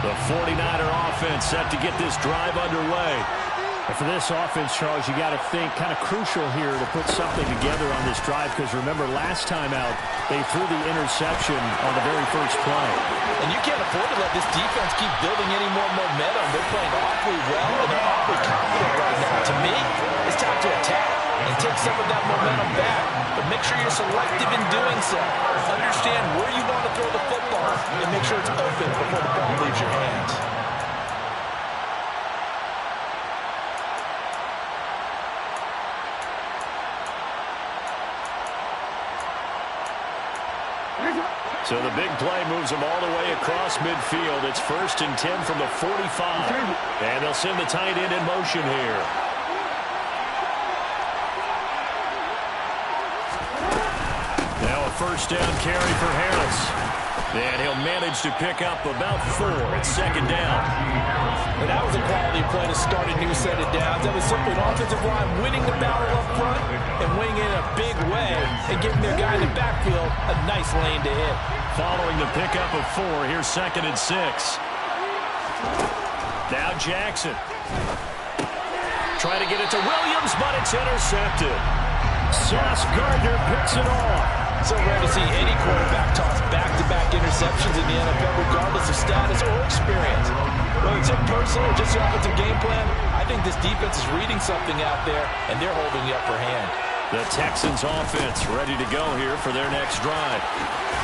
The 49er offense set to get this drive underway. And for this offense, Charles, you got to think kind of crucial here to put something together on this drive, because remember last time out they threw the interception on the very first play. And you can't afford to let this defense keep building any more momentum. They're playing awfully well, and they're awfully confident right now. To me, it's time to attack and take some of that momentum back. But make sure you're selective in doing so. Understand where you want to throw the football and make sure it's open before the ball leaves your hands. So the big play moves them all the way across midfield. It's 1st and 10 from the 45. And they'll send the tight end in motion here. Now a 1st down carry for Harris. And he'll manage to pick up about 4 at 2nd down. And that was a quality play to start a new set of downs. That was simply an offensive line winning the battle up front and winning it in a big way and giving their guy in the backfield a nice lane to hit. Following the pickup of 4, here's 2nd and 6. Now Jackson. Trying to get it to Williams, but it's intercepted. Sauce Gardner picks it off. So rare to see any quarterback toss back-to-back interceptions in the NFL, regardless of status or experience. Whether it's impersonal or just the offensive game plan, I think this defense is reading something out there, and they're holding the upper hand. The Texans offense ready to go here for their next drive.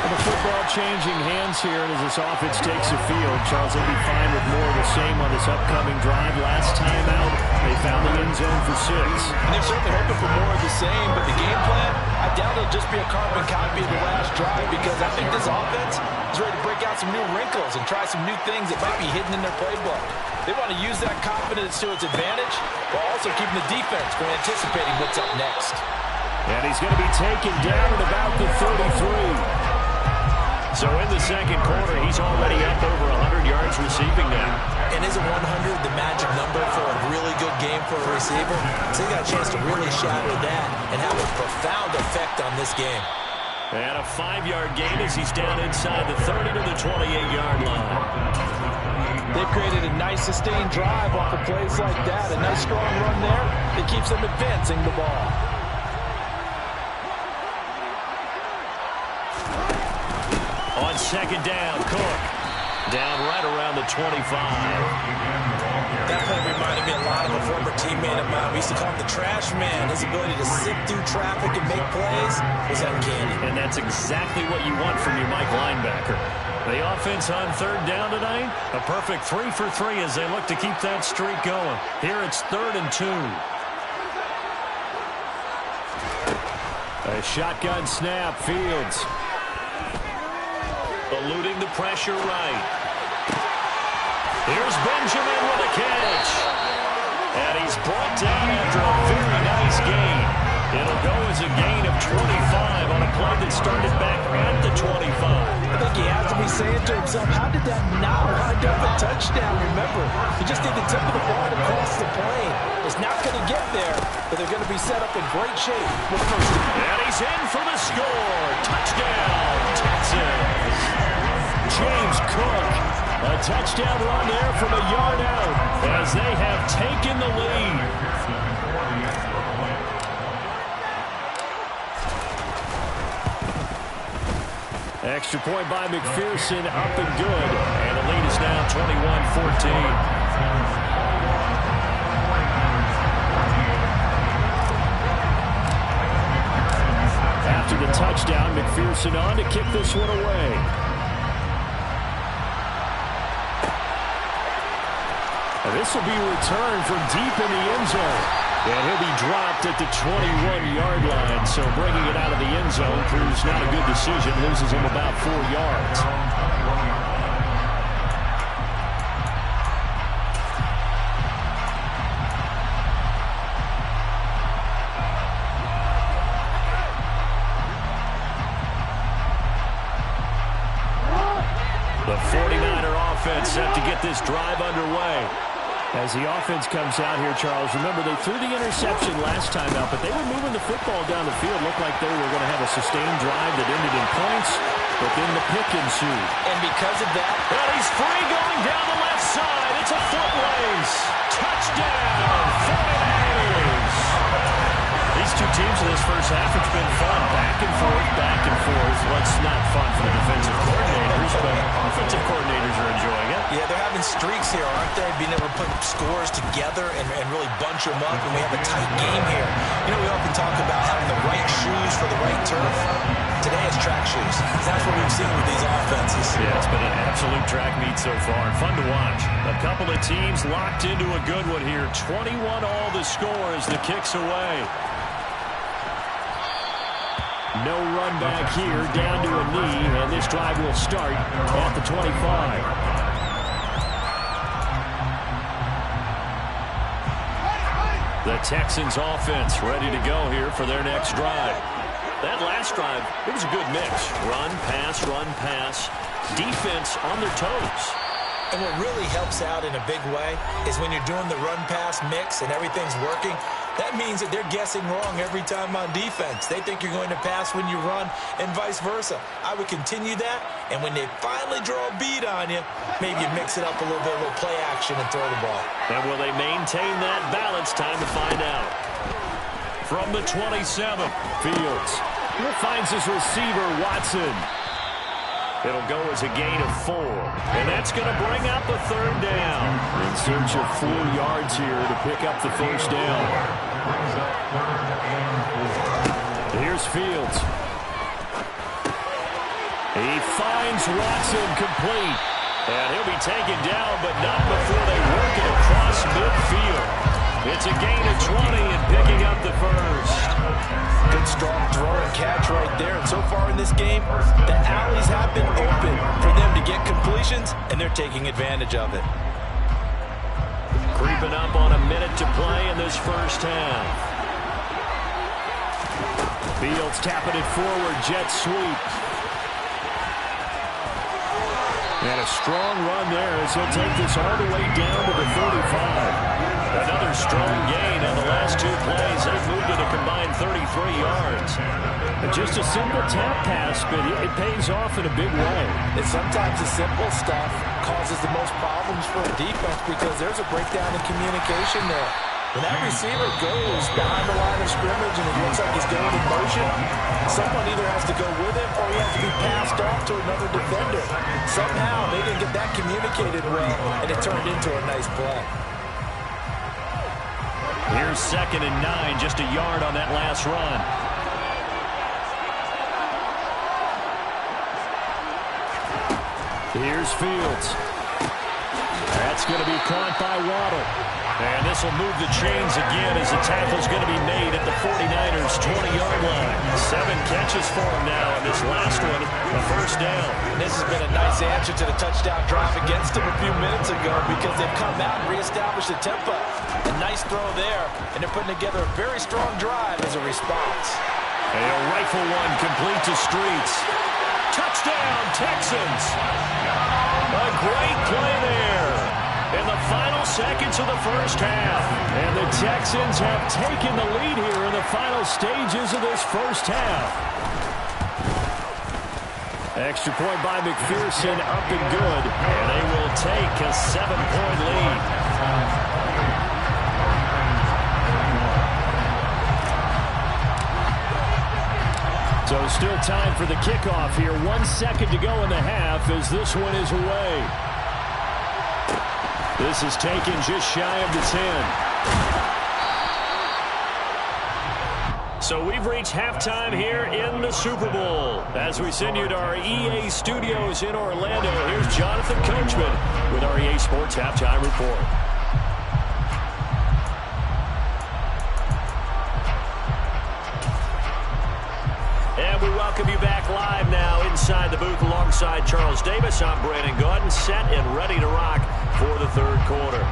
And the football changing hands here as this offense takes the field. Charles, they'll be fine with more of the same on this upcoming drive. Last time out, they found the end zone for 6. And they're certainly hoping for more of the same, but the game plan, I doubt it'll just be a carbon copy of the last drive, because I think this offense is ready to break out some new wrinkles and try some new things that might be hidden in their playbook. They want to use that confidence to its advantage while also keeping the defense from anticipating what's up next. And he's going to be taken down at about the 33. So in the second quarter, he's already up over 100 yards receiving now. And isn't 100 the magic number for a really good game for a receiver? So he got a chance to really shatter that and have a profound effect on this game. And a 5-yard gain as he's down inside the 30 to the 28-yard line. They've created a nice sustained drive off of plays like that. A nice strong run there that keeps them advancing the ball. On 2nd down, Cook. Down right around the 25. That play reminded me a lot of a former teammate of mine. We used to call him the trash man. His ability to sift through traffic and make plays was uncanny. And that's exactly what you want from your Mike linebacker. The offense on 3rd down tonight, a perfect 3 for 3 as they look to keep that streak going. Here it's 3rd and 2. A shotgun snap, Fields. Eluding the pressure right. Here's Benjamin with a catch. And he's brought down after a very nice gain. It'll go as a gain of 25 on a play that started back at the 25. I think he has to be saying to himself, how did that not wind up a touchdown? Remember, he just did the tip of the ball across the plane. It's not going to get there, but they're going to be set up in great shape with first down. And he's in for the score. Touchdown, Texans. James Cook, a touchdown run there from a yard out as they have taken the lead. Extra point by McPherson, up and good. And the lead is now 21-14. After the touchdown, McPherson on to kick this one away. And this will be returned from deep in the end zone. And he'll be dropped at the 21-yard line. So bringing it out of the end zone proves not a good decision. Loses him about 4 yards. The 49er offense set to get this drive underway. As the offense comes out here, Charles, remember they threw the interception last time out, but they were moving the football down the field. Looked like they were going to have a sustained drive that ended in points, but then the pick ensued. And because of that, well, he's free going down the left side. It's a foot race. Touchdown, 49ers. These two teams in this first half, it's been fun. Back and forth, back and forth. Well, it's not fun for the defensive coordinators, but offensive coordinators are enjoying it. Yeah, they're having streaks here, aren't they? Being able to put scores together and really bunch them up, and we have a tight game here. You know, we often talk about having the right shoes for the right turf. Today it's track shoes. That's what we've seen with these offenses. Yeah, it's been an absolute track meet so far, and fun to watch. A couple of teams locked into a good one here. 21 all the score as the kick's away. No run back here, down to a knee, and this drive will start at the 25. The Texans offense ready to go here for their next drive. That last drive, it was a good mix. Run, pass, defense on their toes. And what really helps out in a big way is when you're doing the run-pass mix and everything's working, that means that they're guessing wrong every time on defense. They think you're going to pass when you run and vice versa. I would continue that, and when they finally draw a bead on you, maybe you mix it up a little bit, a little play action and throw the ball. And will they maintain that balance? Time to find out. From the 27, Fields finds his receiver, Watson. It'll go as a gain of 4. And that's going to bring out the third down. In search of 4 yards here to pick up the first down. Here's Fields. He finds Watson complete. And he'll be taken down, but not before they work it across midfield. It's a gain of 20 and picking up the first. Good strong throw and catch right there. And so far in this game, the alleys have been open for them to get completions, and they're taking advantage of it. Creeping up on a minute to play in this first half. Fields tapping it forward, jet sweep. And a strong run there as he'll take this all the way down to the 35. Another strong gain on the last 2 plays. They've moved it a combined 33 yards. And just a simple tap pass, but it pays off in a big way. And sometimes the simple stuff causes the most problems for a defense because there's a breakdown in communication there. When that receiver goes behind the line of scrimmage and it looks like he's going in motion, someone either has to go with him or he has to be passed off to another defender. Somehow they didn't get that communicated well, and it turned into a nice play. Here's 2nd and 9, just a yard on that last run. Here's Fields. That's going to be caught by Waddle. And this will move the chains again as the tackle's going to be made at the 49ers' 20-yard line. 7 catches for him now, and this last one, a first down. And this has been a nice answer to the touchdown drive against them a few minutes ago because they've come out and reestablished the tempo. A nice throw there, and they're putting together a very strong drive as a response. And a rifle one complete to Streets. Touchdown, Texans. A great play there in the final seconds of the first half. And the Texans have taken the lead here in the final stages of this first half. Extra point by McPherson, up and good. And they will take a 7-point lead. So still time for the kickoff here. 1 second to go in the half as this one is away. This is taken just shy of the 10. So we've reached halftime here in the Super Bowl. As we send you to our EA studios in Orlando, here's Jonathan Coachman with our EA Sports Halftime Report. And we welcome you back live now inside the booth alongside Charles Davis. I'm Brandon Gaudin, set and ready to rock for the third quarter.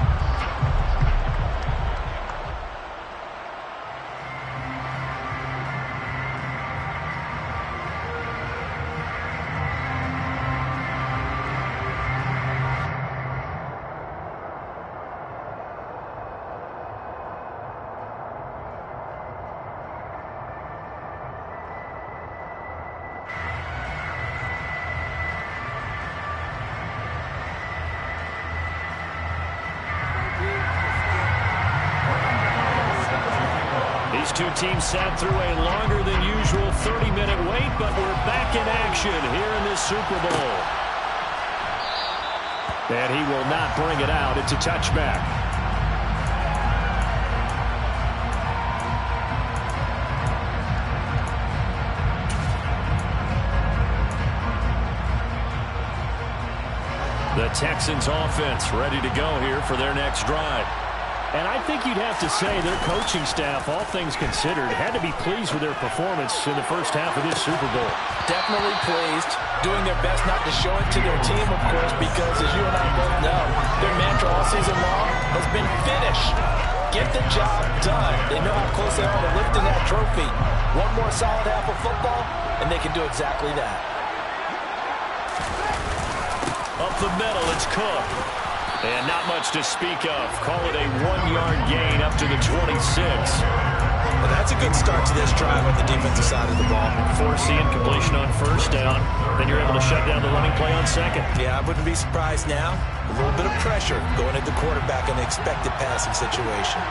These two teams sat through a longer than usual 30-minute wait, but we're back in action here in this Super Bowl. And he will not bring it out. It's a touchback. The Texans offense ready to go here for their next drive. And I think you'd have to say their coaching staff, all things considered, had to be pleased with their performance in the first half of this Super Bowl. Definitely pleased, doing their best not to show it to their team, of course, because as you and I both know, their mantra all season long has been finish. Get the job done. They know how close they are to lifting that trophy. One more solid half of football, and they can do exactly that. Up the middle, it's Cook. And not much to speak of. Call it a 1-yard gain up to the 26. Well, that's a good start to this drive on the defensive side of the ball. Forcing completion on first down. Then you're able to shut down the running play on second. Yeah, I wouldn't be surprised now. A little bit of pressure going at the quarterback in the expected passing situation.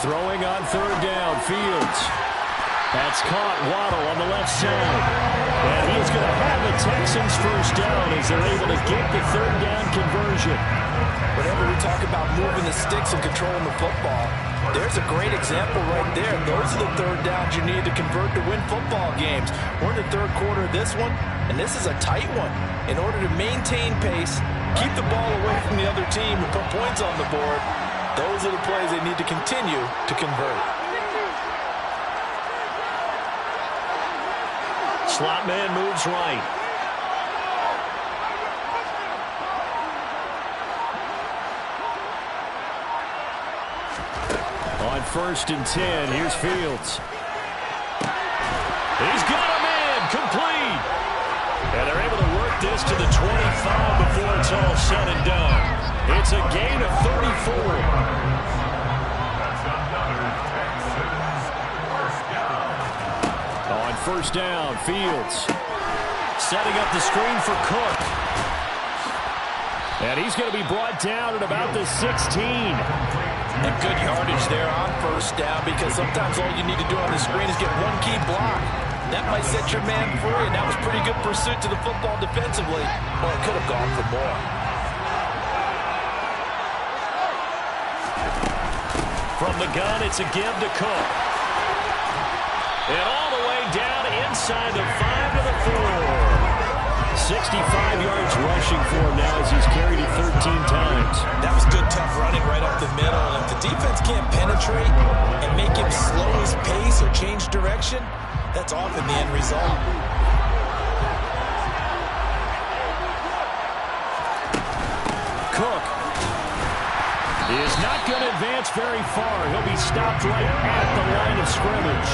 Throwing on third down, Fields. That's caught. Waddle on the left side. And he's going to have the Texans first down as they're able to get the third down conversion. Whenever we talk about moving the sticks and controlling the football, there's a great example right there. Those are the third downs you need to convert to win football games. We're in the third quarter of this one, and this is a tight one. In order to maintain pace, keep the ball away from the other team and put points on the board, those are the plays they need to continue to convert. Slot man moves right. On 1st and 10, here's Fields. He's got him in, complete. And they're able to work this to the 25 before it's all said and done. It's a gain of 34. On first down, Fields setting up the screen for Cook. And he's going to be brought down at about the 16. And good yardage there on first down, because sometimes all you need to do on the screen is get one key block. That might set your man free, and that was pretty good pursuit to the football defensively. Well, it could have gone for more. From the gun, it's a give to Cook. And all the way down inside the 5 to the 4. 65 yards rushing for him now as he's carried it 13 times. That was good, tough running right up the middle. And if the defense can't penetrate and make him slow his pace or change direction, that's often the end result. Cook. He is not going to advance very far. He'll be stopped right at the line of scrimmage.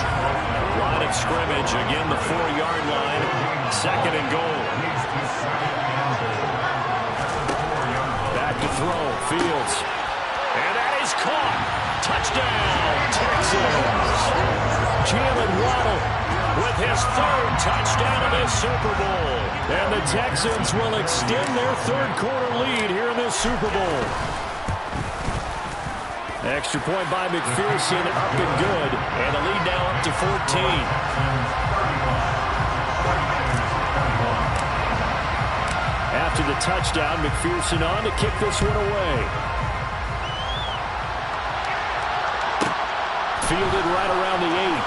Line of scrimmage, again, the 4-yard line. 2nd and goal. Back to throw, Fields. And that is caught. Touchdown, Texans. Jalen Waddle with his 3rd touchdown of this Super Bowl. And the Texans will extend their 3rd quarter lead here in this Super Bowl. Extra point by McPherson, up and good. And the lead now up to 14. After the touchdown, McPherson on to kick this one away. Fielded right around the 8.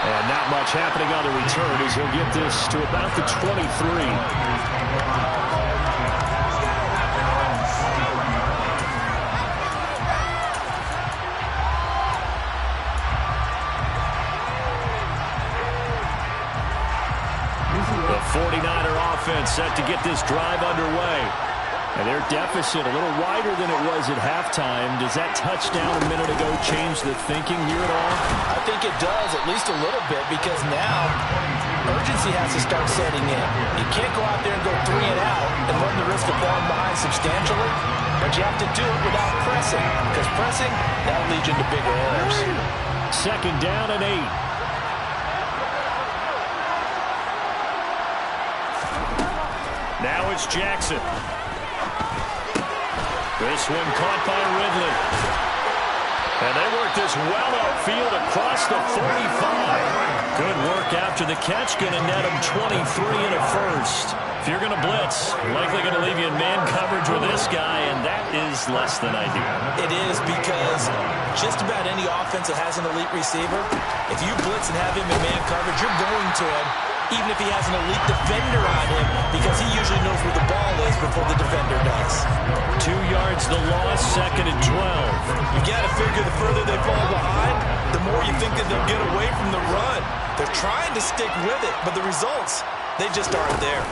And not much happening on the return as he'll get this to about the 23. The 49er offense set to get this drive underway. And their deficit a little wider than it was at halftime. Does that touchdown a minute ago change the thinking here at all? I think it does, at least a little bit, because now urgency has to start setting in. You can't go out there and go 3 and out and run the risk of falling behind substantially, but you have to do it without pressing, because pressing, that'll lead you into bigger errors. 2nd down and 8. Now it's Jackson. This one caught by Ridley. And they work this well upfield across the 45. Good work after the catch. Going to net him 23 and a first. If you're going to blitz, likely going to leave you in man coverage with this guy, and that is less than ideal. It is, because just about any offense that has an elite receiver, if you blitz and have him in man coverage, you're going to him, even if he has an elite defender on him, because he usually knows where the ball is before the defender does. 2 yards the loss, 2nd and 12. You got to figure the further they fall behind, the more you think that they'll get away from the run. They're trying to stick with it, but the results, they just aren't there.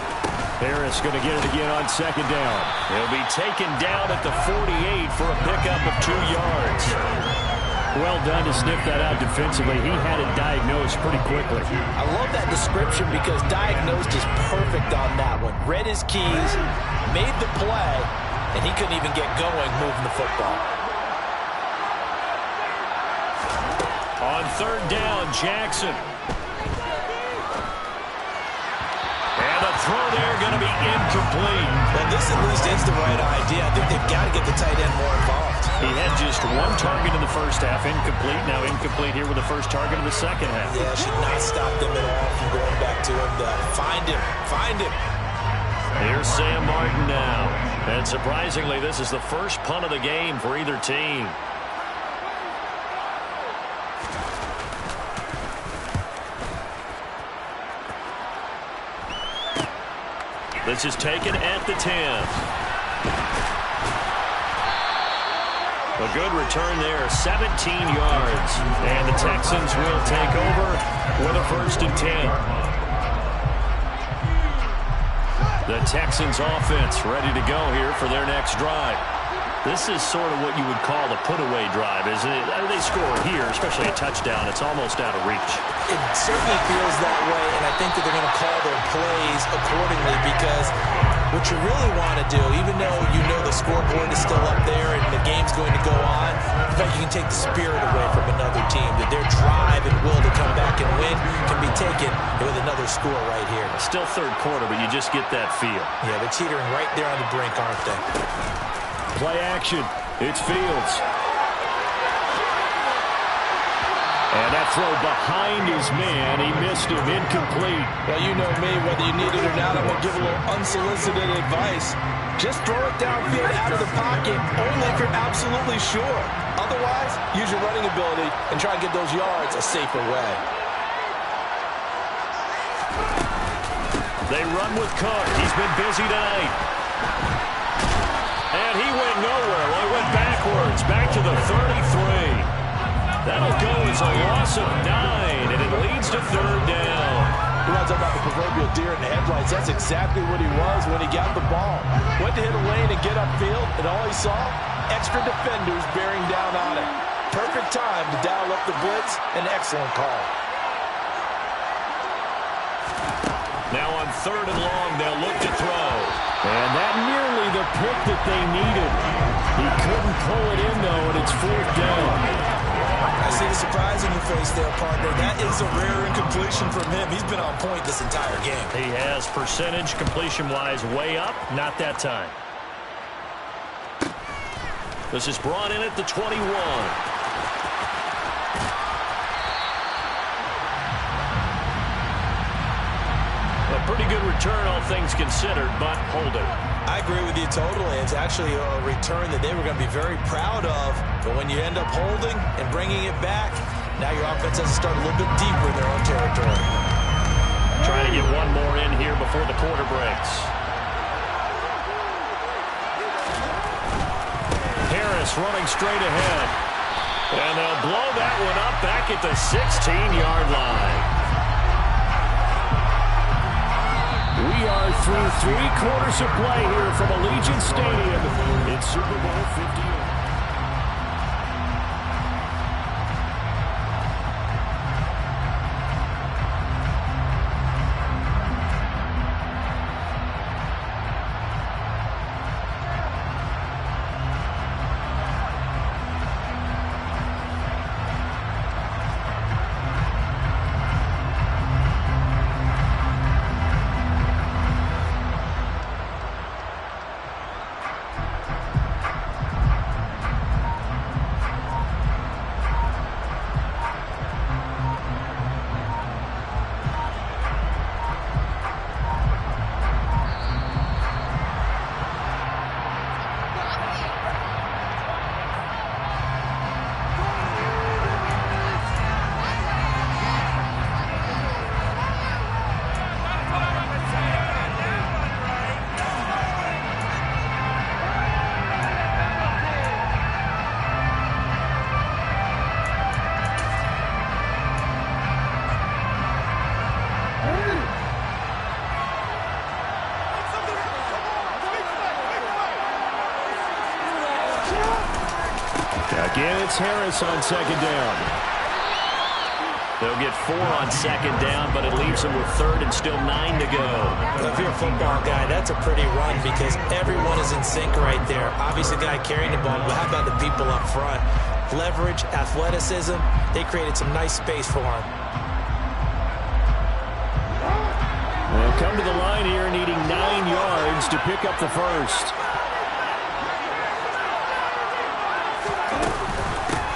Harris going to get it again on 2nd down. He'll be taken down at the 48 for a pickup of 2 yards. Well done to sniff that out defensively. He had it diagnosed pretty quickly. I love that description, because diagnosed is perfect on that one. Read his keys, made the play, and he couldn't even get going moving the football. On 3rd down, Jackson. And the throw there going to be incomplete. Well, this at least is the right idea. I think they've got to get the tight end more involved. He had just 1 target in the first half, incomplete. Now incomplete here with the first target of the second half. Yeah, should not stop them at all from going back to him. Find him. Find him. Here's Sam Martin now. And surprisingly, this is the first punt of the game for either team. This is taken at the 10. A good return there, 17 yards. And the Texans will take over with a 1st and 10. The Texans offense ready to go here for their next drive. This is sort of what you would call the put-away drive, isn't it? They score here, especially a touchdown. It's almost out of reach. It certainly feels that way, and I think that they're going to call their plays accordingly, because what you really want to do, even though you know the scoreboard is still up there and the game's going to go on, in fact, you can take the spirit away from another team, that their drive and will to come back and win can be taken with another score right here. Still 3rd quarter, but you just get that feel. Yeah, they're teetering right there on the brink, aren't they? Play action. It's Fields. And that throw behind his man. He missed him. Incomplete. Well, you know me. Whether you need it or not, I'm going to give a little unsolicited advice. Just throw it downfield out of the pocket, only if you're absolutely sure. Otherwise, use your running ability and try and get those yards a safer way. They run with Cook. He's been busy tonight. And he went nowhere. Well, he went backwards, back to the 33. That'll go as a loss of 9, and it leads to 3rd down. You want to talk about the proverbial deer in the headlights? That's exactly what he was when he got the ball. Went to hit a lane and get upfield, and all he saw, extra defenders bearing down on him. Perfect time to dial up the blitz. An excellent call. Now on 3rd and long, they'll look to throw. And that nearly the pick that they needed. He couldn't pull it in, though, and it's 4th down. I see the surprise in your face there, partner. That is a rare incompletion from him. He's been on point this entire game. He has percentage completion-wise way up. Not that time. This is brought in at the 21. A pretty good return, all things considered, but hold it. I agree with you totally. It's actually a return that they were going to be very proud of. But when you end up holding and bringing it back, now your offense has to start a little bit deeper in their own territory. Trying to get one more in here before the quarter breaks. Harris running straight ahead. And they'll blow that one up back at the 16-yard line. We are through 3 quarters of play here from Allegiant Stadium in Super Bowl 58. Again, it's Harris on 2nd down. They'll get 4 on 2nd down, but it leaves them with 3rd and still 9 to go. If you're a football guy, that's a pretty run because everyone is in sync right there. Obviously, the guy carrying the ball, but how about the people up front? Leverage, athleticism, they created some nice space for him. They'll come to the line here needing 9 yards to pick up the first.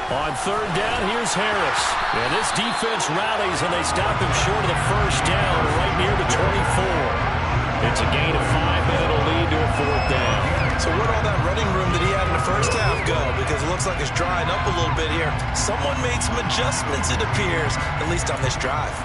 On 3rd down, here's Harris. And this defense rallies, and they stop him short of the first down right near the 24. It's a gain of 5, and it'll lead to a 4th down. So where'd all that running room that he had in the first half go? Because it looks like it's drying up a little bit here. Someone made some adjustments, it appears, at least on this drive.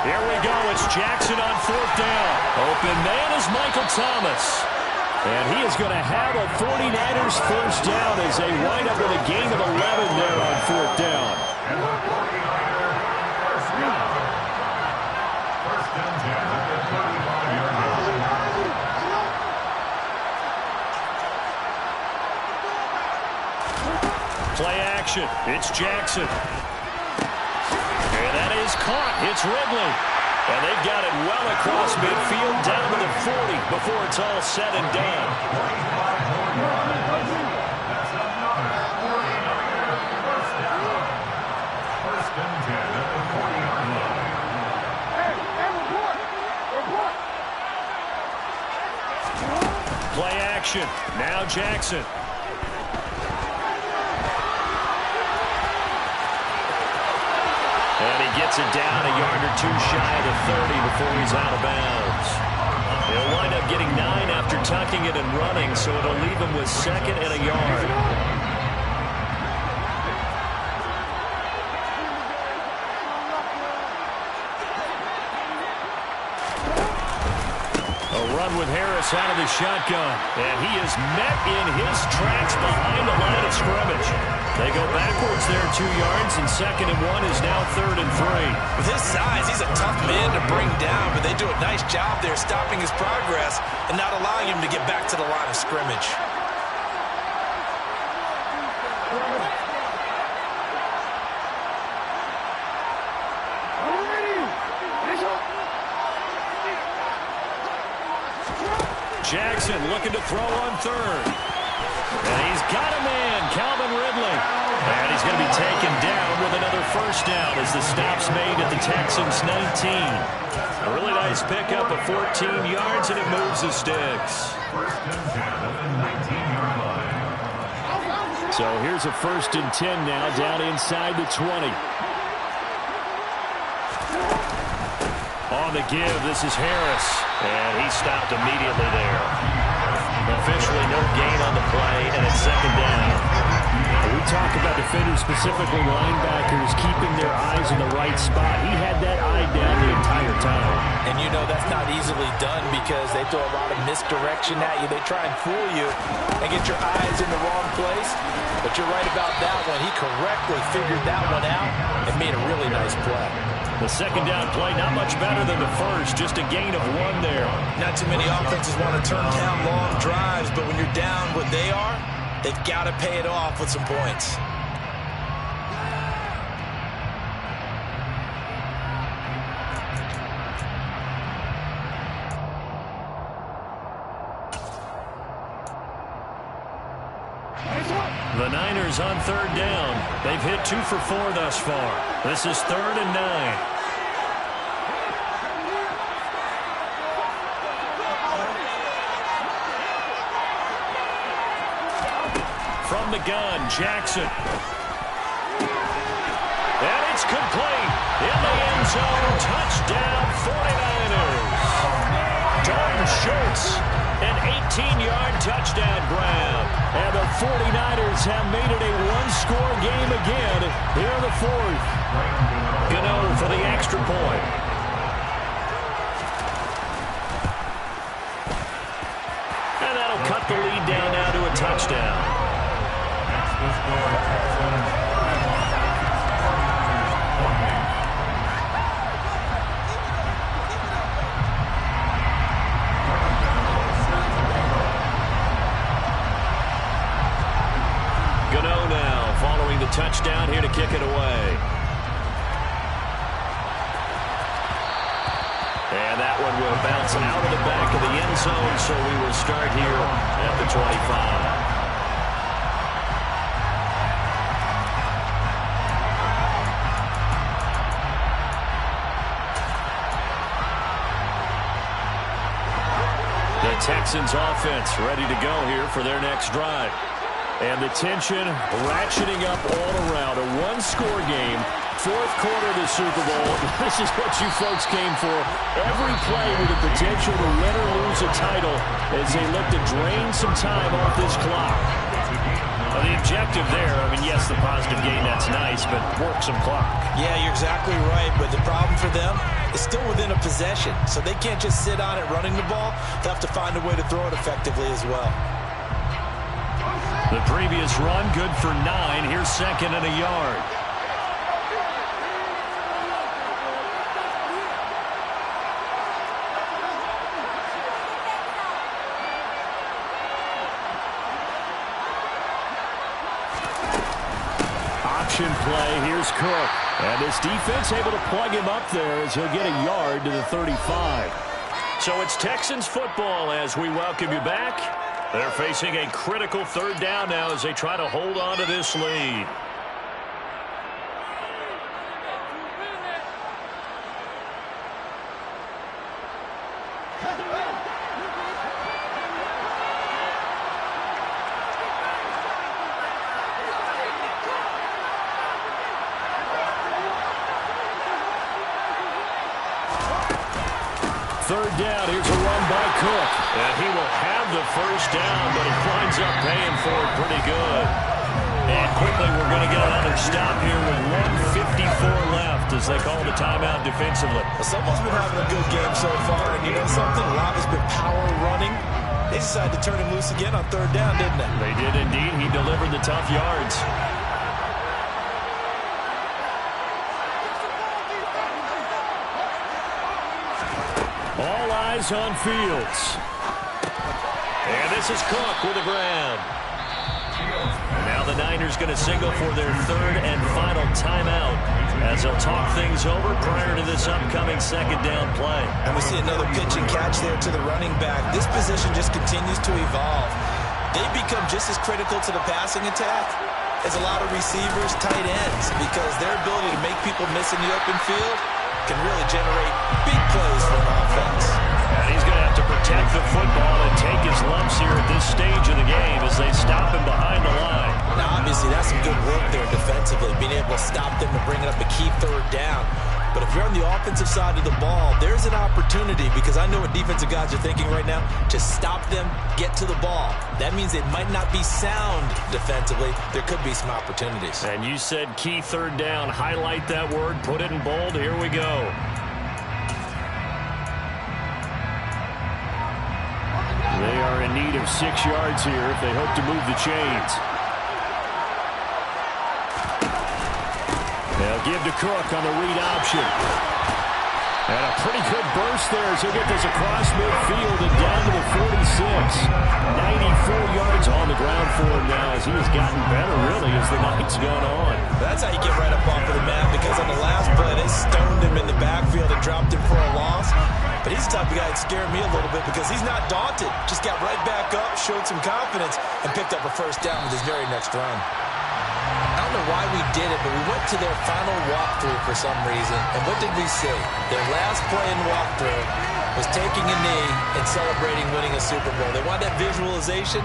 Here we go. It's Jackson on 4th down. Open man is Michael Thomas. And he is going to have a 49ers first down as they wind up with a gain of 11 there on 4th down. And the 49ers first down. First and 10 at the 35-yard line. Play action. It's Jackson. And that is caught. It's Ridley. And they've got it well across midfield down to the 40 before it's all said and done. That's another 49ers first down. First and 10 at the 40-yard line. Play action. Now Jackson. And he gets it down a yard or 2 shy of the 30 before he's out of bounds. He'll wind up getting 9 after tucking it and running, so it'll leave him with 2nd and a yard. with Harris out of the shotgun. And he is met in his tracks behind the line of scrimmage. They go backwards there 2 yards, and 2nd and 1 is now 3rd and 3. With his size, he's a tough man to bring down, but they do a nice job there stopping his progress and not allowing him to get back to the line of scrimmage. Jackson looking to throw on 3rd. And he's got a man, Calvin Ridley. And he's going to be taken down with another 1st down as the stop's made at the Texans' 19. A really nice pickup of 14 yards, and it moves the sticks. So here's a 1st and 10 now down inside the 20. On the give, this is Harris. And he stopped immediately there. Officially no gain on the play, and it's 2nd down. We talk about defenders, specifically linebackers, keeping their eyes in the right spot. He had that eye down the entire time. And you know that's not easily done because they throw a lot of misdirection at you. They try and fool you and get your eyes in the wrong place. But you're right about that one. He correctly figured that one out and made a really nice play. The 2nd down play, not much better than the 1st, just a gain of 1 there. Not too many offenses want to turn down long drives, but when you're down what they are, they've got to pay it off with some points. The Niners on 3rd down. They've hit 2 for 4 thus far. This is 3rd and 9. From the gun, Jackson. And it's complete. In the end zone, touchdown 49ers. Dalton Schultz, an 18-yard touchdown grab. And the 49ers have made it a one-score game again here in the 4th. Gano for the extra point. And that'll cut the lead down now to a touchdown. Gano now following the touchdown here to kick it away. And that one will bounce out of the back of the end zone, so we will start here at the 25. The Texans offense ready to go here for their next drive. And the tension ratcheting up all around. A one-score game, 4th quarter of the Super Bowl. This is what you folks came for. Every play with the potential to win or lose a title as they look to drain some time off this clock. Well, the objective there, I mean, yes, the positive gain, that's nice, but work some clock. Yeah, you're exactly right, but the problem for them is still within a possession, so they can't just sit on it running the ball. They'll have to find a way to throw it effectively as well. The previous run, good for 9. Here's 2nd and a yard. Option play. Here's Cook. And this defense able to plug him up there as he'll get a yard to the 35. So it's Texans football as we welcome you back. They're facing a critical 3rd down now as they try to hold on to this lead. Third down, here's a run by Cook. And he will have the 1st down, but he winds up paying for it pretty good. And quickly we're going to get another stop here with 1:54 left as they call the timeout defensively. Well, someone's been having a good game so far, and you know something? A lot has been power running. They decided to turn him loose again on third down, didn't they? They did indeed. He delivered the tough yards. All eyes on Fields. And this is Cook with the grab. And now the Niners going to signal for their third and final timeout as they'll talk things over prior to this upcoming second down play. And we see another pitch and catch there to the running back. This position just continues to evolve. They become just as critical to the passing attack as a lot of receivers, tight ends, because their ability to make people miss in the open field can really generate big plays for an offense. And he's going to have to protect the football and take his lumps here at this stage of the game as they stop him behind the line. Now, obviously, that's some good work there defensively, being able to stop them and bring it up a key third down. But if you're on the offensive side of the ball, there's an opportunity, because I know what defensive guys are thinking right now. Just stop them, get to the ball. That means it might not be sound defensively. There could be some opportunities. And you said key third down. Highlight that word. Put it in bold. Here we go. They are in need of 6 yards here if they hope to move the chains. They'll give to Cook on the read option. And a pretty good burst there as he'll get this across midfield and down to the 46. 94 yards on the ground for him now as he has gotten better, really, as the night's gone on. That's how you get right up off of the mat, because on the last play, they stoned him in the backfield and dropped him for a loss. But he's the type of guy that scared me a little bit because he's not daunted. Just got right back up, showed some confidence, and picked up a first down with his very next run. I don't know why we did it, but we went to their final walkthrough for some reason. And what did we say? Their last play in walkthrough was taking a knee and celebrating winning a Super Bowl. They want that visualization.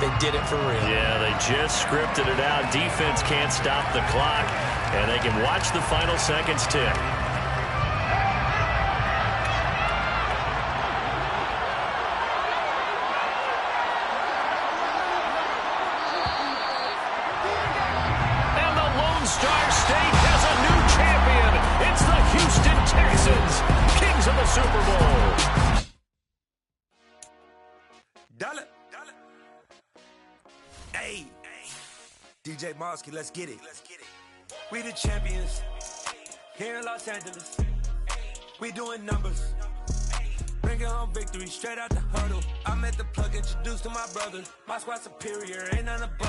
They did it for real. Yeah, they just scripted it out. Defense can't stop the clock, and they can watch the final seconds tick. Super Bowl. Hey, DJ Mosky, let's get it. We the champions here in Los Angeles. We doing numbers. Bringing home victory straight out the huddle. I met the plug, introduced to my brother. My squad superior, ain't none above.